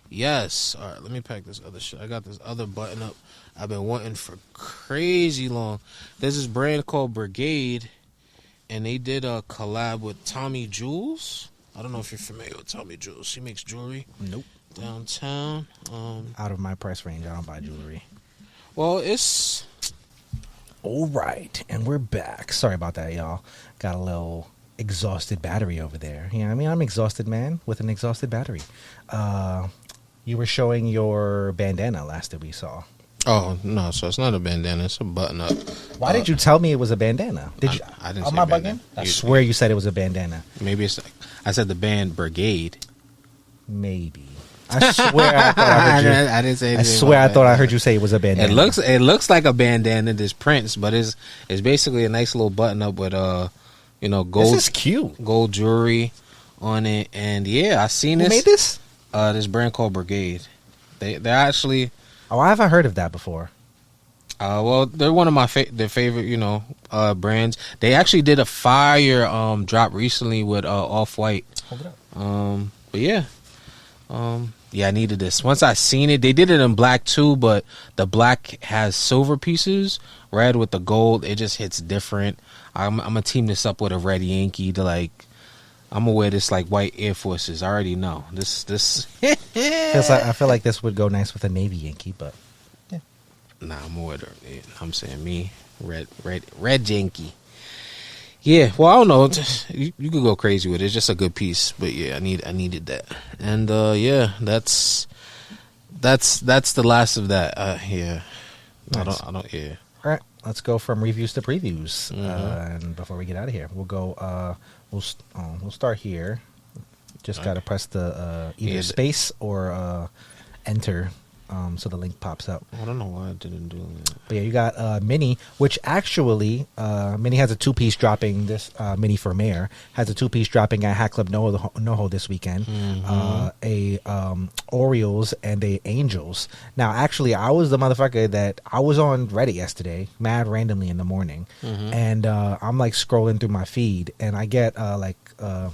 Yes. All right, let me pack this other shit. I got this other button up I've been wanting for crazy long. There's this brand called Brigade, and they did a collab with Tommy Jules. I don't know if you're familiar with Tommy Jules. She makes jewelry. Nope. Downtown. Out of my price range, I don't buy jewelry. Well, it's all right, and we're back. Sorry about that, y'all. Got a little exhausted battery over there. Yeah, I mean, I'm exhausted, man, with an exhausted battery. You were showing your bandana last that we saw. Oh no, so it's not a bandana; it's a button-up. Why did you tell me it was a bandana? Did you? I didn't. Am I bugging? I swear you said it was a bandana. Maybe it's. I said the band Brigade. Maybe. I swear I thought I heard you. I didn't say. I swear I thought I heard you say it was a bandana. It looks like a bandana. This prints, but it's basically a nice little button up with gold. This is cute. Gold jewelry on it, and yeah, I seen this. Who made this? This brand called Brigade. They're actually. Oh, I haven't heard of that before. Well, they're one of my their favorite, brands. They actually did a fire drop recently with Off-White. Hold it up. But yeah. Yeah, I needed this. Once I seen it, they did it in black too, but the black has silver pieces, red with the gold. It just hits different. I'm gonna team this up with a red Yankee to I'm gonna wear this like white Air Forces. I already know this. I feel like this would go nice with a navy Yankee, but yeah. Nah, I'm more. I'm saying me red Yankee. Yeah, well, I don't know. You could go crazy with it. It's just a good piece, but yeah, I needed that, and yeah, that's the last of that. Yeah, nice. I don't. Yeah. All right, let's go from reviews to previews, and before we get out of here, we'll go. We'll start here. Just gotta press the either space or enter. So the link pops up. I don't know why I didn't do that. But yeah, you got Minny, which actually Minny has a 2-piece dropping this. Minny for Mayor has a 2-piece dropping at Hatclub Noho this weekend. A Orioles and a Angels. Now, actually, I was the motherfucker that I was on Reddit yesterday, mad randomly in the morning, and I'm like scrolling through my feed, and I get on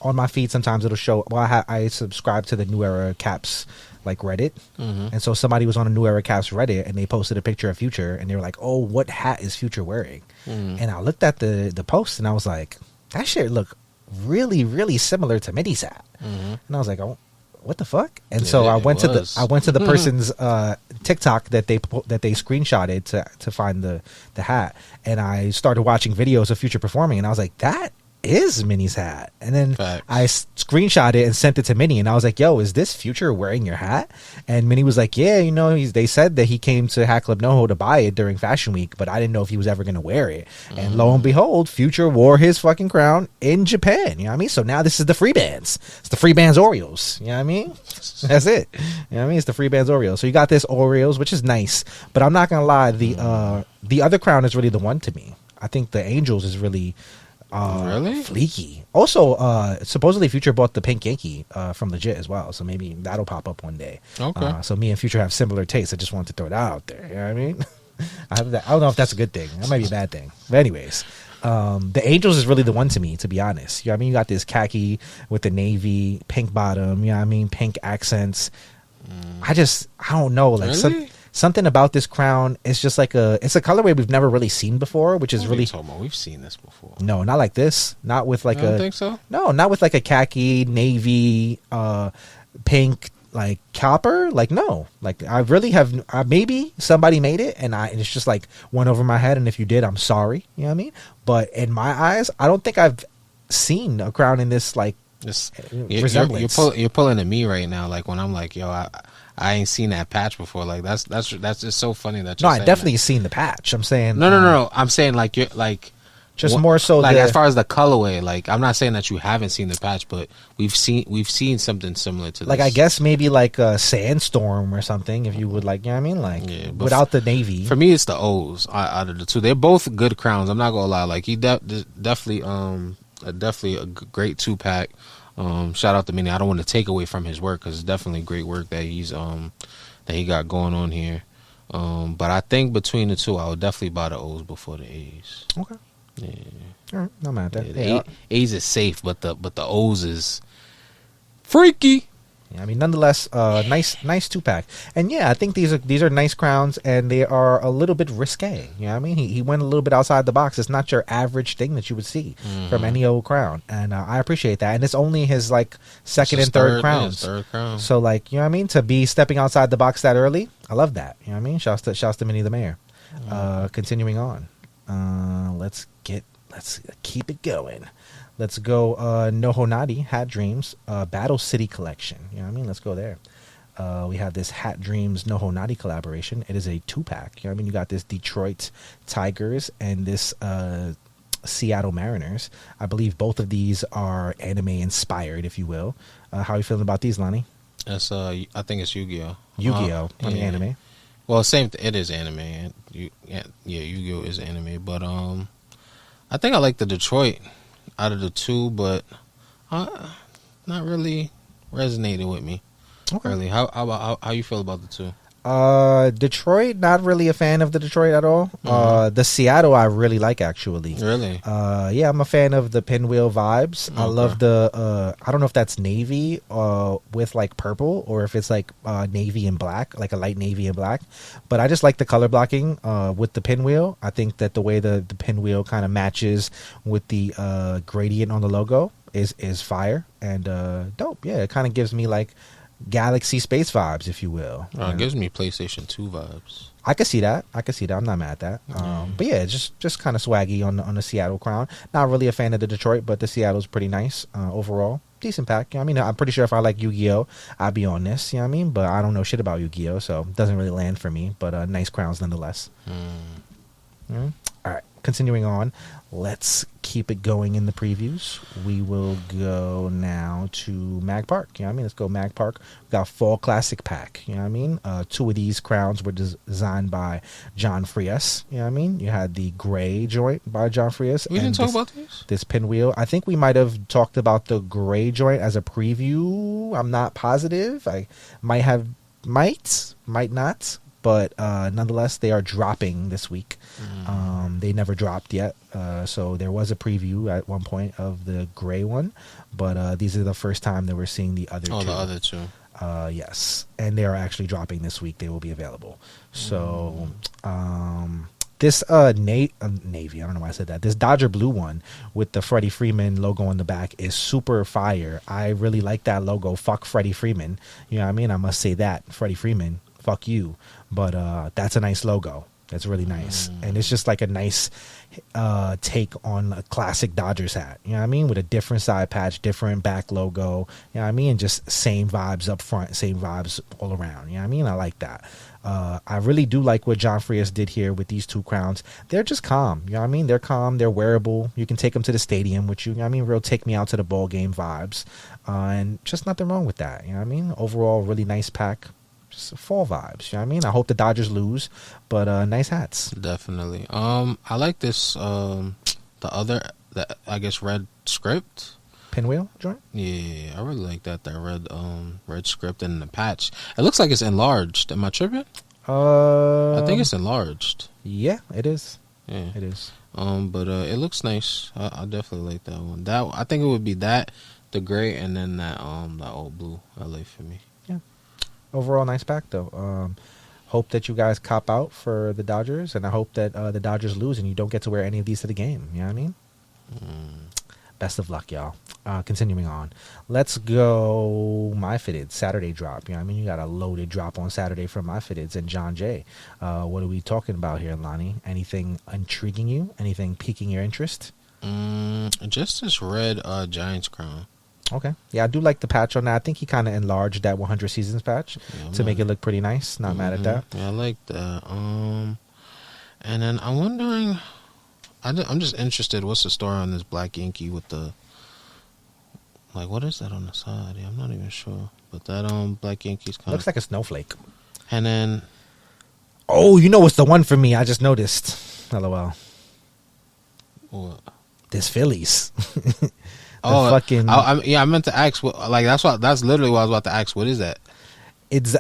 my feed sometimes it'll show. Well, I subscribe to the New Era Caps. Like Reddit, and so somebody was on a New Era Caps Reddit, and they posted a picture of Future, and they were like, "Oh, what hat is Future wearing?" And I looked at the post, and I was like, "That shit look really, really similar to Minnie's hat." And I was like, "Oh, what the fuck?" And so I went to the person's TikTok that they screenshotted to find the hat, and I started watching videos of Future performing, and I was like, "That is Minnie's hat." And then I screenshot it and sent it to Minnie, and I was like, "Yo, is this Future wearing your hat?" And Minnie was like, "Yeah, they said that he came to Hatclub Noho to buy it during Fashion Week, but I didn't know if he was ever going to wear it." And lo and behold, Future wore his fucking crown in Japan. You know what I mean? So now this is the Free Bands. It's the Free Bands Orioles. You know what I mean? That's it. You know what I mean? It's the Free Bands Orioles. So you got this Orioles, which is nice, but I'm not gonna lie, the other crown is really the one to me. I think the Angels is really really fleeky. Also, supposedly Future bought the pink Yankee from Legit as well, so maybe that'll pop up one day. Okay. So me and Future have similar tastes. I just wanted to throw that out there. You know what I mean? I don't know if that's a good thing. That might be a bad thing. But anyways, the Angels is really the one to me, to be honest. You know what I mean? You got this khaki with the navy, pink bottom, you know what I mean? Pink accents. I don't know. Like really? Something about this crown, it's just like it's a colorway we've never really seen before, which is really. We've seen this before. No, not like this. Not with like I don't think so. No, not with like a khaki, navy, pink, like copper. Like no, like I really have. Maybe somebody made it, and it's just like went over my head. And if you did, I'm sorry. You know what I mean? But in my eyes, I don't think I've seen a crown in this like resemblance. You're pulling at me right now. Like when I'm like, yo, I ain't seen that patch before. Like that's just so funny that you're I definitely seen the patch. I'm saying no. I'm saying like you're like just more so like as far as the colorway. Like I'm not saying that you haven't seen the patch, but we've seen something similar to this. Like I guess maybe like a Sandstorm or something. If you would like, you know what I mean, like without the navy. For me, it's the O's out of the two. They're both good crowns. I'm not gonna lie. Like he definitely a great 2-pack. Shout out to Minny. I don't want to take away from his work because it's definitely great work that he got going on here. But I think between the two, I would definitely buy the O's before the A's. Okay. Yeah. All right. No matter. The A's is safe, but the O's is freaky. I mean, nonetheless, nice 2-pack. And yeah, I think these are nice crowns, and they are a little bit risque. You know what I mean? He went a little bit outside the box. It's not your average thing that you would see from any old crown, and I appreciate that. And it's only his like second and third crowns. Third crown. So like, you know what I mean? To be stepping outside the box that early, I love that. You know what I mean? Shouts to Minny the Mayor. Continuing on, let's keep it going. Let's go Noho Nati, Hat Dreams, Battle City Collection. You know what I mean? Let's go there. We have this Hat Dreams Noho Nati collaboration. It is a 2-pack. You know what I mean? You got this Detroit Tigers and this Seattle Mariners. I believe both of these are anime inspired, if you will. How are you feeling about these, Lani? That's I think it's Yu-Gi-Oh. Yu-Gi-Oh. I mean, anime. Well, same. It is anime. Yu-Gi-Oh is anime, but I think I like the Detroit out of the two, but not really resonated with me. Okay. Really, how you feel about the two? Detroit, not really a fan of the Detroit at all. The Seattle, I really like, actually. Really? Yeah, I'm a fan of the pinwheel vibes. Okay. I love the I don't know if that's navy with like purple, or if it's like navy and black, like a light navy and black, but I just like the color blocking with the pinwheel. I think that the way the pinwheel kind of matches with the gradient on the logo is fire and dope. Yeah, it kind of gives me like Galaxy Space vibes, if you will. It gives me PlayStation 2 vibes. I could see that. I'm not mad at that. But yeah, just kind of swaggy on the Seattle crown. Not really a fan of the Detroit, but the Seattle's pretty nice overall. Decent pack. You know what I mean? I'm pretty sure if I like Yu-Gi-Oh, I'd be on this. You know what I mean? But I don't know shit about Yu-Gi-Oh, so it doesn't really land for me. But nice crowns nonetheless. All right, continuing on. Let's keep it going in the previews. We will go now to Mag Park. You know what I mean? Let's go Mag Park. We got Fall Classic Pack. You know what I mean? 2 of these crowns were designed by John Frias. You know what I mean? You had the gray joint by John Frias. We didn't talk about these? This pinwheel. I think we might have talked about the gray joint as a preview. I'm not positive. I might not. But nonetheless, they are dropping this week. They never dropped yet. So there was a preview at one point of the gray one. But these are the first time that we're seeing the other two. Oh, the other two. Yes. And they are actually dropping this week. They will be available. So this Navy, I don't know why I said that. This Dodger Blue one with the Freddie Freeman logo on the back is super fire. I really like that logo. Fuck Freddie Freeman. You know what I mean? I must say that. Freddie Freeman. Fuck you. But that's a nice logo. That's really nice. And it's just like a nice take on a classic Dodgers hat. You know what I mean? With a different side patch, different back logo. You know what I mean? And just same vibes up front, same vibes all around. You know what I mean? I like that. I really do like what John Frias did here with these 2 crowns. They're just calm. You know what I mean? They're calm. They're wearable. You can take them to the stadium with you. You know what I mean? Real take me out to the ball game vibes. And just nothing wrong with that. You know what I mean? Overall, really nice pack. Fall vibes, you know what I mean? I hope the Dodgers lose, but nice hats. Definitely. I like this the I guess red script pinwheel joint. Yeah, I really like that red script and the patch. It looks like it's enlarged. Am I tripping? I think it's enlarged. Yeah, it is. Yeah, it is. But it looks nice. I definitely like that one. I think it would be that, the gray, and then that old blue LA for me. Overall, nice pack, though. Hope that you guys cop out for the Dodgers, and I hope that the Dodgers lose and you don't get to wear any of these to the game. You know what I mean? Best of luck, y'all. Continuing on. Let's go My Fitteds Saturday drop. You know what I mean? You got a loaded drop on Saturday from My Fitteds and John Jay. What are we talking about here, Lani? Anything intriguing you? Anything piquing your interest? Just this red Giants crown. Okay. Yeah, I do like the patch on that. I think he kind of enlarged that 100 Seasons patch to make it look pretty nice. Not mad at that. Yeah, I like that. And then I'm wondering, I'm just interested, what's the story on this black Yankee with the, like, what is that on the side? Yeah, I'm not even sure. But that black Yankee's kind of... Looks like a snowflake. And then... Oh, you know what's the one for me? I just noticed. LOL. What? This Phillies. I meant to ask. That's literally what I was about to ask. What is that?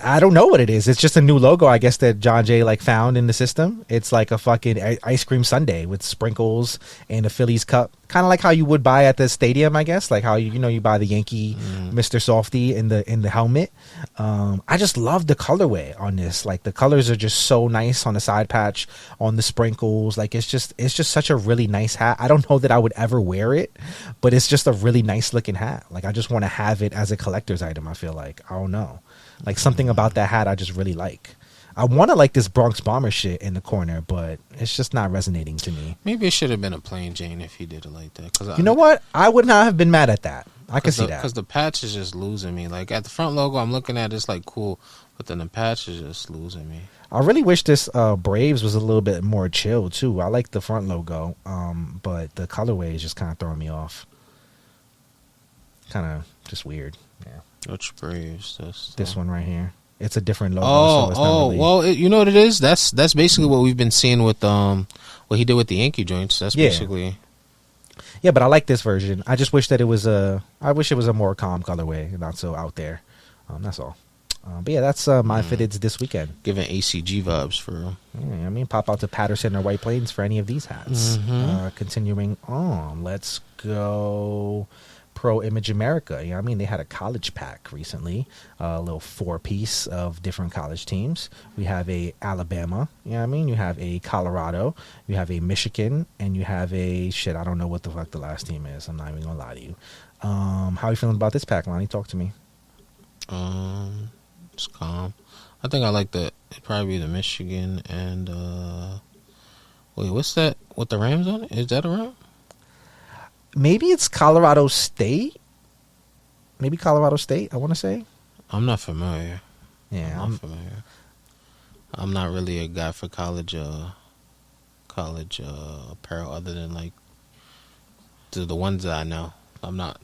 I don't know what it is. It's just a new logo, I guess, that John Jay like found in the system. It's like a fucking ice cream sundae with sprinkles and a Phillies cup, kind of like how you would buy at the stadium, I guess, like how you buy the Yankee Mr. Softy in the helmet. I just love the colorway on this. Like the colors are just so nice on the side patch, on the sprinkles. Like it's just such a really nice hat. I don't know that I would ever wear it, but it's just a really nice looking hat. Like I just want to have it as a collector's item. I feel like, I don't know. Like something about that hat I just really like. I want to like this Bronx Bomber shit in the corner, but it's just not resonating to me. Maybe it should have been a plain Jane if he did it like that. You know what? I would not have been mad at that. I can see that. Because the patch is just losing me. Like at the front logo, I'm looking at it's like cool, but then the patch is just losing me. I really wish this Braves was a little bit more chill too. I like the front logo, but the colorway is just kind of throwing me off. Kind of just weird. Yeah. Which Braves? This one right here. It's a different logo. Well, you know what it is? That's basically what we've been seeing with what he did with the Yankee joints. That's basically. Yeah, but I like this version. I just wish that it was I wish it was a more calm colorway, not so out there. That's all. But yeah, that's my fitteds this weekend. Giving ACG vibes for real. Yeah, I mean, pop out to Patterson or White Plains for any of these hats. Continuing on, let's go. Pro Image America. You know what I mean? They had a college pack recently, a little 4-piece of different college teams. We have a Alabama, you know what I mean? You have a Colorado, you have a Michigan, and you have a I don't know what the fuck the last team is. I'm not even gonna lie to you. How are you feeling about this pack, Lani? Talk to me. It's calm. I think I like it'd probably be the Michigan and wait, what's that with the Rams on it? Is that a Ram? Maybe it's Colorado State. Maybe Colorado State, I want to say. I'm not familiar. Yeah, I'm not familiar. I'm not really a guy for college apparel other than like the ones that I know. I'm not.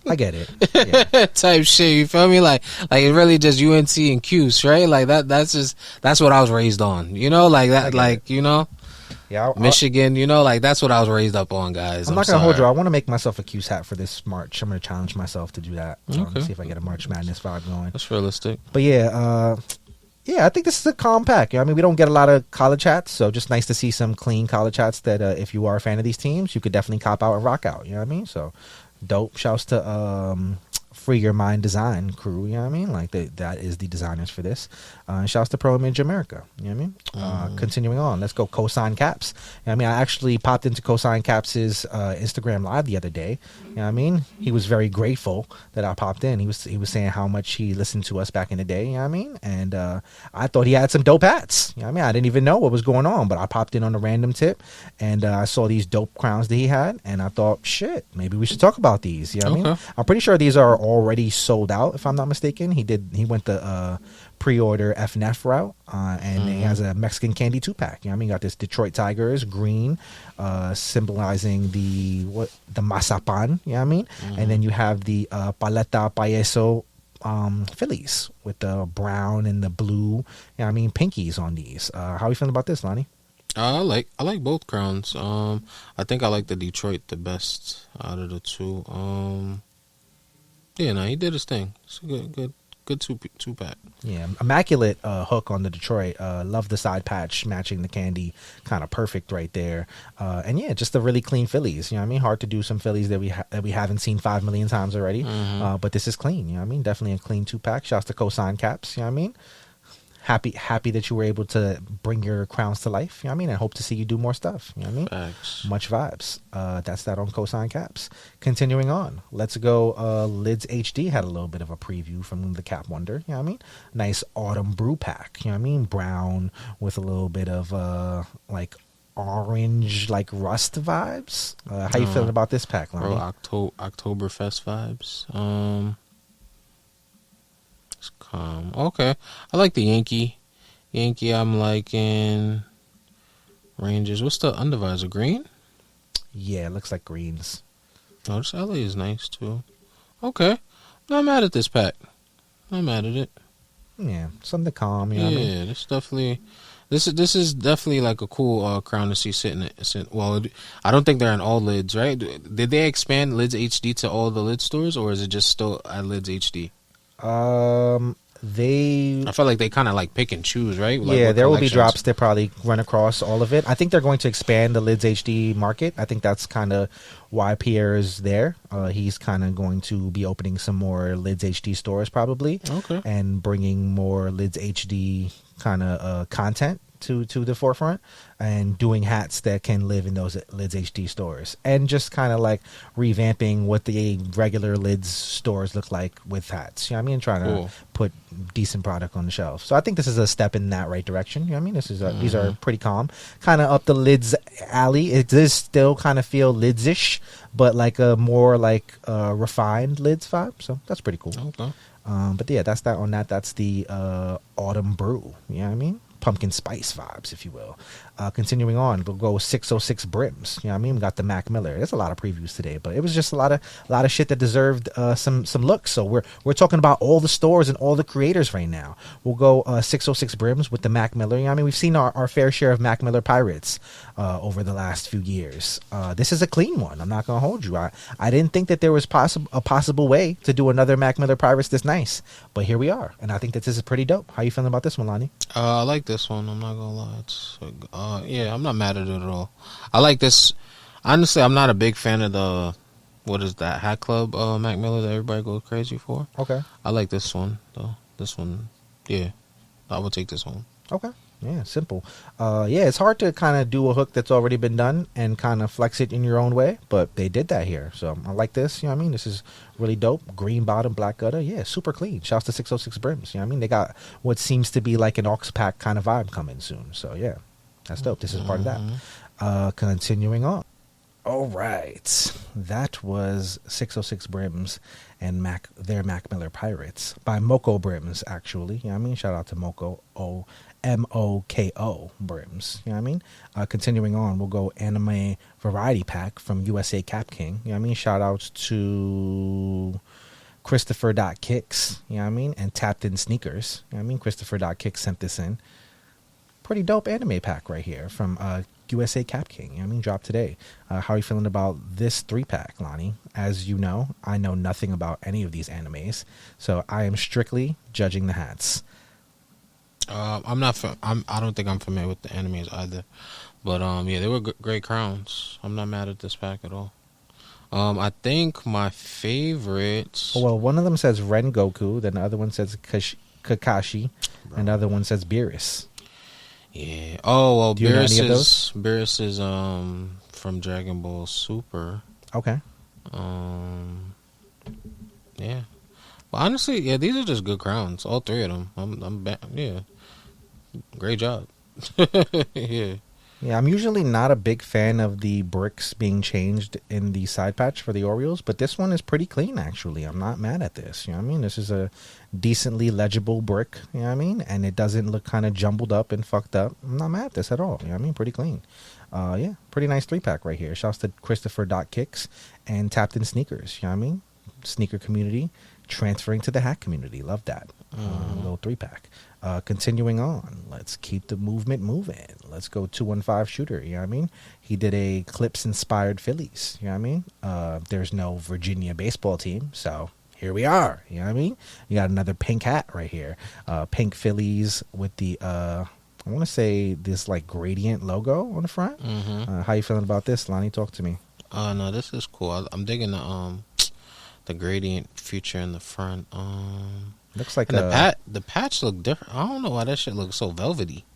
I get it. Yeah. Type shit, you feel me? Like it really just UNC and Cuse, right? Like that's what I was raised on. You know, like that, like, you know. Yeah, Michigan, you know, like that's what I was raised up on, guys. I'm not going to hold you. I want to make myself a Cuse hat for this March. I'm going to challenge myself to do that. See if I get a March Madness vibe going. That's realistic. But yeah, I think this is a calm pack. I mean, we don't get a lot of college hats, so just nice to see some clean college hats that if you are a fan of these teams, you could definitely cop out and rock out. You know what I mean? So dope. Shouts to Free Your Mind Design crew, you know what I mean? Like that is the designers for this. Shouts to Pro Image America, you know what I mean? Continuing on, let's go Cosign Caps. You know what I mean? I actually popped into Cosign Caps' Instagram live the other day. You know what I mean? He was very grateful that I popped in. He was saying how much he listened to us back in the day, you know what I mean? And I thought he had some dope hats. You know what I mean? I didn't even know what was going on, but I popped in on a random tip and I saw these dope crowns that he had, and I thought, shit, maybe we should talk about these. You know what I mean? I'm pretty sure these are already sold out, if I'm not mistaken. He went the pre-order FNF route, and he has a Mexican candy 2-pack. You know what I mean? Got this Detroit Tigers green, symbolizing the mazapan. You know what I mean? And then you have the Paleta Payeso Phillies with the brown and the blue. You know what I mean? Pinkies on these. How are you feeling about this, Lani? I like both crowns. I think I like the Detroit the best out of the two. Yeah, no, he did his thing. It's a good two pack. Yeah, immaculate hook on the Detroit. Love the side patch matching the candy, kind of perfect right there. And yeah, just the really clean Phillies. You know what I mean? Hard to do some Phillies that we haven't seen 5 million times already. But this is clean. You know what I mean? Definitely a clean 2-pack. Shouts to Cosign Caps. You know what I mean? Happy that you were able to bring your crowns to life. You know what I mean? I hope to see you do more stuff. You know what I mean? Thanks. Much vibes. That's that on Cosign Caps. Continuing on. Let's go. Lids HD had a little bit of a preview from the Cap Wonder. You know what I mean? Nice autumn brew pack. You know what I mean? Brown with a little bit of like orange, like rust vibes. How you feeling about this pack, Lani? Oktoberfest vibes. It's calm. Okay. I like the Yankee. I'm liking Rangers. What's the undervisor? Green? Yeah, it looks like greens. Oh, this LA is nice too. Okay. Not mad at this pack. Not mad at it. Yeah, something calm. You know what I mean? This definitely. This is definitely like a cool crown to see sitting. Well, I don't think they're in all lids, right? Did they expand Lids HD to all the lid stores, or is it just still at Lids HD? I feel like they kind of like pick and choose, right? Like yeah, there will be drops that probably run across all of it. I think they're going to expand the Lids HD market. I think that's kind of why Pierre is there. He's kind of going to be opening some more Lids HD stores probably, and bringing more Lids HD kind of content to the forefront, and doing hats that can live in those Lids HD stores, and just kind of like revamping what the regular Lids stores look like with hats. You know what I mean? Trying to put decent product on the shelf. So I think this is a step in that right direction. You know what I mean? This is these are pretty calm, kind of up the Lids alley. It does still kind of feel Lids-ish, but like a more like refined Lids vibe. So that's pretty cool. But yeah, that's that on that. That's the autumn brew. You know what I mean? Pumpkin spice vibes, if you will. Continuing on, we'll go 606 brims. You know what I mean? We got the Mac Miller. There's a lot of previews today, but it was just a lot of shit that deserved some looks. So we're talking about all the stores and all the creators right now. We'll go 606 brims with the Mac Miller. You know what I mean? We've seen our fair share of Mac Miller pirates over the last few years. This is a clean one. I'm not gonna hold you. I didn't think that there was a possible way to do another Mac Miller pirates this nice, but here we are, and I think that this is pretty dope. How you feeling about this one, Lani? I like this one. I'm not gonna lie. It's yeah, I'm not mad at it at all. I like this. Honestly, I'm not a big fan of the what is that Hatclub Mac Miller that everybody goes crazy for. Okay. I like this one though. This one, yeah, I would take this one. Okay. Yeah, simple. Yeah, it's hard to kind of do a hook that's already been done and kind of flex it in your own way, but they did that here. So I like this. You know what I mean? This is really dope. Green bottom, black gutter. Yeah, super clean. Shouts to 606 brims. You know what I mean? They got what seems to be like an aux pack kind of vibe coming soon. So yeah, that's dope. This is part of that. Continuing on. All right. That was 606 brims and their Mac Miller Pirates by Moko Brims, actually. You know what I mean? Shout out to Moko. MOKO brims. You know what I mean? Continuing on, we'll go anime variety pack from USA Cap King. You know what I mean? Shout outs to Christopher.Kicks. You know what I mean? And Tapped In Sneakers. You know what I mean? Christopher.Kicks sent this in. Pretty dope anime pack right here from USA Cap King. You know what I mean? Dropped today. How are you feeling about this 3-pack, Lani? As you know, I know nothing about any of these animes, so I am strictly judging the hats. I'm not. I don't think I'm familiar with the animes either, but yeah, they were great crowns. I'm not mad at this pack at all. I think my favorites. Well, one of them says Ren Goku, then the other one says Kakashi, and the other one says Beerus. Yeah. Oh well, Beerus is from Dragon Ball Super. Okay. Yeah. Well, honestly, yeah, these are just good crowns. All three of them. Yeah. Great job. Yeah. Yeah, I'm usually not a big fan of the bricks being changed in the side patch for the Orioles, but this one is pretty clean, actually. I'm not mad at this. You know what I mean? This is a decently legible brick, you know what I mean? And it doesn't look kind of jumbled up and fucked up. I'm not mad at this at all. You know what I mean? Pretty clean. Yeah, pretty nice 3-pack right here. Shouts to Christopher.Kicks and Tapped In Sneakers. You know what I mean? Sneaker community transferring to the hat community. Love that. Little 3-pack. Continuing on, let's keep the movement moving. Let's go 215 shooter. You know what I mean? He did a Clips inspired Phillies. You know what I mean? There's no Virginia baseball team, so here we are. You know what I mean? You got another pink hat right here. Pink Phillies with the I want to say this like gradient logo on the front. How you feeling about this, Lani? Talk to me. No, this is cool. I'm digging the gradient feature in the front. Looks like the patch look different. I don't know why that shit looks so velvety.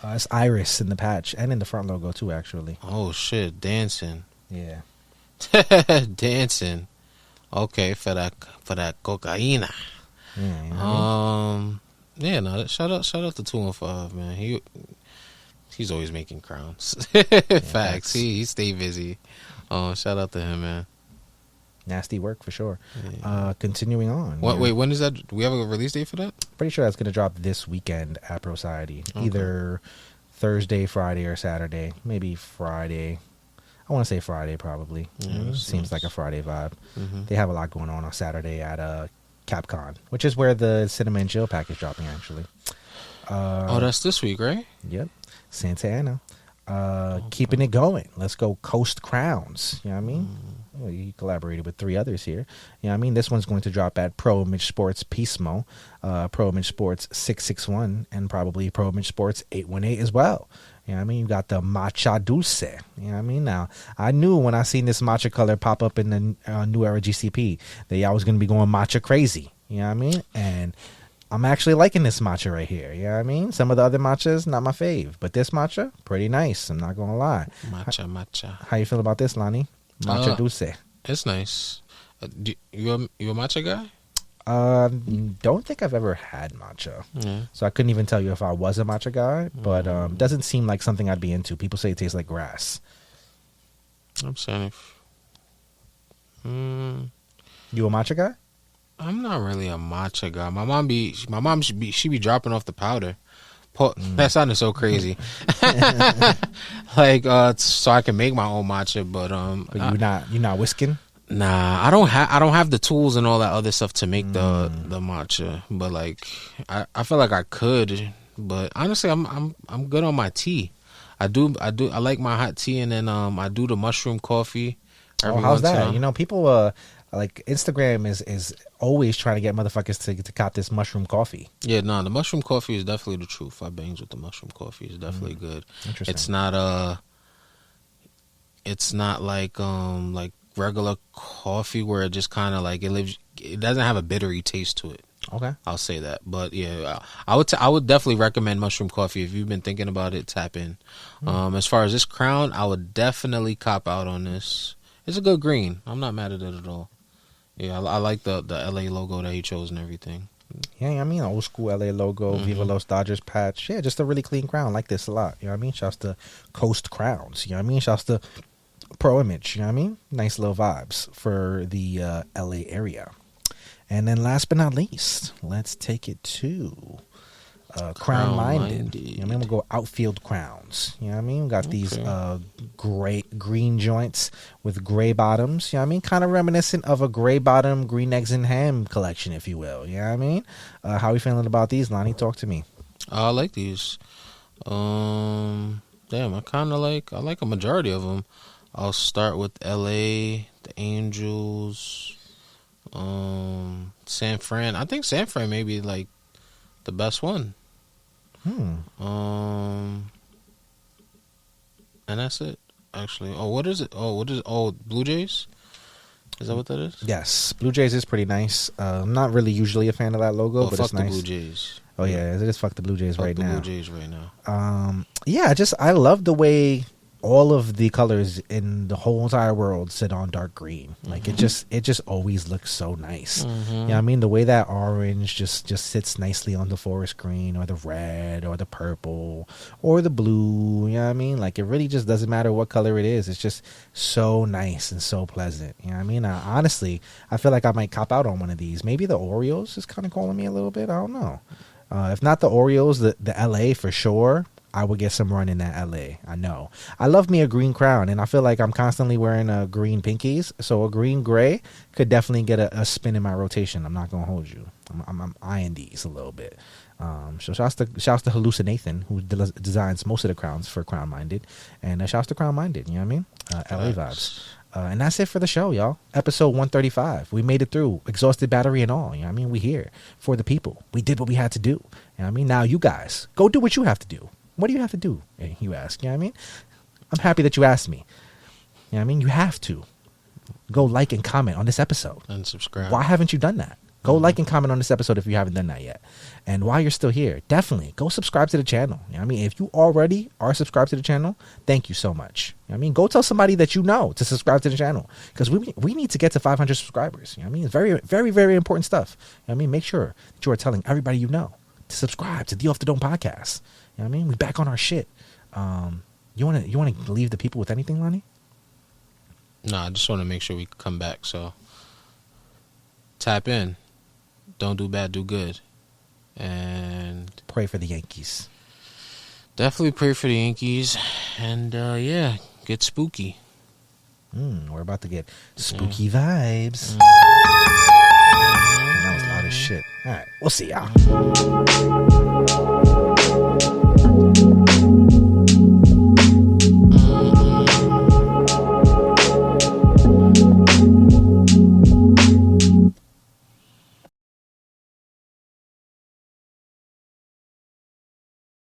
It's iris in the patch and in the front logo too, actually. Oh shit, dancing. Yeah, dancing. Okay, for that cocaina. Yeah. You know yeah. No. Shout out to 215, man. He's always making crowns. Facts. He stayed busy. Shout out to him, man. Nasty work for sure. Yeah. Continuing on. Wait, when is that? Do we have a release date for that? Pretty sure that's going to drop this weekend at Prociety. Okay. Either Thursday, Friday, or Saturday. Maybe Friday. I want to say Friday probably. Yeah, seems like a Friday vibe. They have a lot going on Saturday at Capcom, which is where the Cinema and Chill pack is dropping actually. That's this week, right? Yep. Santa Ana. Keeping it going. Let's go Coast Crowns. You know what I mean? he collaborated with 3 others here. You know what I mean? This one's going to drop at Pro Image Sports Pismo, Pro Image Sports 661, and probably Pro Image Sports 818 as well. You know what I mean? You got the Matcha Dulce. You know what I mean? Now, I knew when I seen this matcha color pop up in the New Era GCP that y'all was going to be going matcha crazy. You know what I mean? And I'm actually liking this matcha right here. You know what I mean? Some of the other matchas, not my fave. But this matcha, pretty nice. I'm not going to lie. Matcha. How you feel about this, Lani? Matcha Dulce. It's nice. You a matcha guy? Don't think I've ever had matcha. Yeah. So I couldn't even tell you if I was a matcha guy. But doesn't seem like something I'd be into. People say it tastes like grass. I'm saying You a matcha guy? I'm not really a matcha guy. My mom she be dropping off the powder. That sounded so crazy. Like so I can make my own matcha, but you're not whisking? Nah, I don't have the tools and all that other stuff to make the matcha. But like I feel like I could, but honestly I'm good on my tea. I like my hot tea, and then I do the mushroom coffee. How's that? You know, people like Instagram is always trying to get motherfuckers to cop this mushroom coffee. Yeah, no, the mushroom coffee is definitely the truth. I bangs with the mushroom coffee. It's definitely good. Interesting. It's not like regular coffee where it just kind of like it doesn't have a bittery taste to it. Okay, I'll say that. But yeah, I would definitely recommend mushroom coffee if you've been thinking about it. Tap in. As far as this crown, I would definitely cop out on this. It's a good green. I'm not mad at it at all. Yeah, I like the LA logo that he chose and everything. Yeah, I mean, old school LA logo, Viva Los Dodgers patch. Yeah, just a really clean crown. I like this a lot. You know what I mean? Shouts to Coast Crowns. You know what I mean? Shouts to Pro Image. You know what I mean? Nice little vibes for the LA area. And then last but not least, let's take it to Crown Minded. You know what I mean? We'll go outfield crowns. You know what I mean? We got these green joints with gray bottoms. You know what I mean? Kind of reminiscent of a gray bottom, green eggs and ham collection, if you will. You know what I mean? How are you feeling about these, Lani? Talk to me. I like these. Damn, I like a majority of them. I'll start with LA, the Angels, San Fran. I think San Fran may be like the best one. And that's it, actually. What is it? Blue Jays? Is that what that is? Yes, Blue Jays is pretty nice. I'm not really usually a fan of that logo, but it's nice. Fuck the Blue Jays. Oh yeah, it is fuck the Blue Jays right now. Blue Jays right now. Yeah, I love the way all of the colors in the whole entire world sit on dark green. Like it just always looks so nice. You know what I mean? The way that orange just sits nicely on the forest green, or the red, or the purple, or the blue. You know what I mean? Like it really just doesn't matter what color it is. It's just so nice and so pleasant. You know what I mean? Honestly, I feel like I might cop out on one of these. Maybe the Orioles is kind of calling me a little bit. I don't know. If not the Orioles, the LA for sure. I would get some run in that LA. I know. I love me a green crown, and I feel like I'm constantly wearing green pinkies. So a green gray could definitely get a spin in my rotation. I'm not gonna hold you. I'm eyeing these a little bit. So shouts to Hallucinathan, who designs most of the crowns for Crown Minded, and shouts to Crown Minded. You know what I mean? LA vibes. And that's it for the show, y'all. Episode 135. We made it through, exhausted battery and all. You know what I mean? We here for the people. We did what we had to do. You know what I mean? Now you guys go do what you have to do. What do you have to do? You ask. You know what I mean? I'm happy that you asked me. You know what I mean? You have to go like and comment on this episode. And subscribe. Why haven't you done that? Go like and comment on this episode if you haven't done that yet. And while you're still here, definitely go subscribe to the channel. You know what I mean? If you already are subscribed to the channel, thank you so much. You know what I mean? Go tell somebody that you know to subscribe to the channel, because we need to get to 500 subscribers. You know what I mean? It's very, very, very important stuff. You know what I mean? Make sure that you are telling everybody you know to subscribe to the Off the Dome podcast. You know what I mean? We back on our shit. You want to leave the people with anything, Lani? Nah, I just want to make sure we come back. So tap in. Don't do bad, do good. And pray for the Yankees. Definitely pray for the Yankees. And yeah, get spooky. We're about to get spooky vibes. That was loud as shit. All right, we'll see y'all.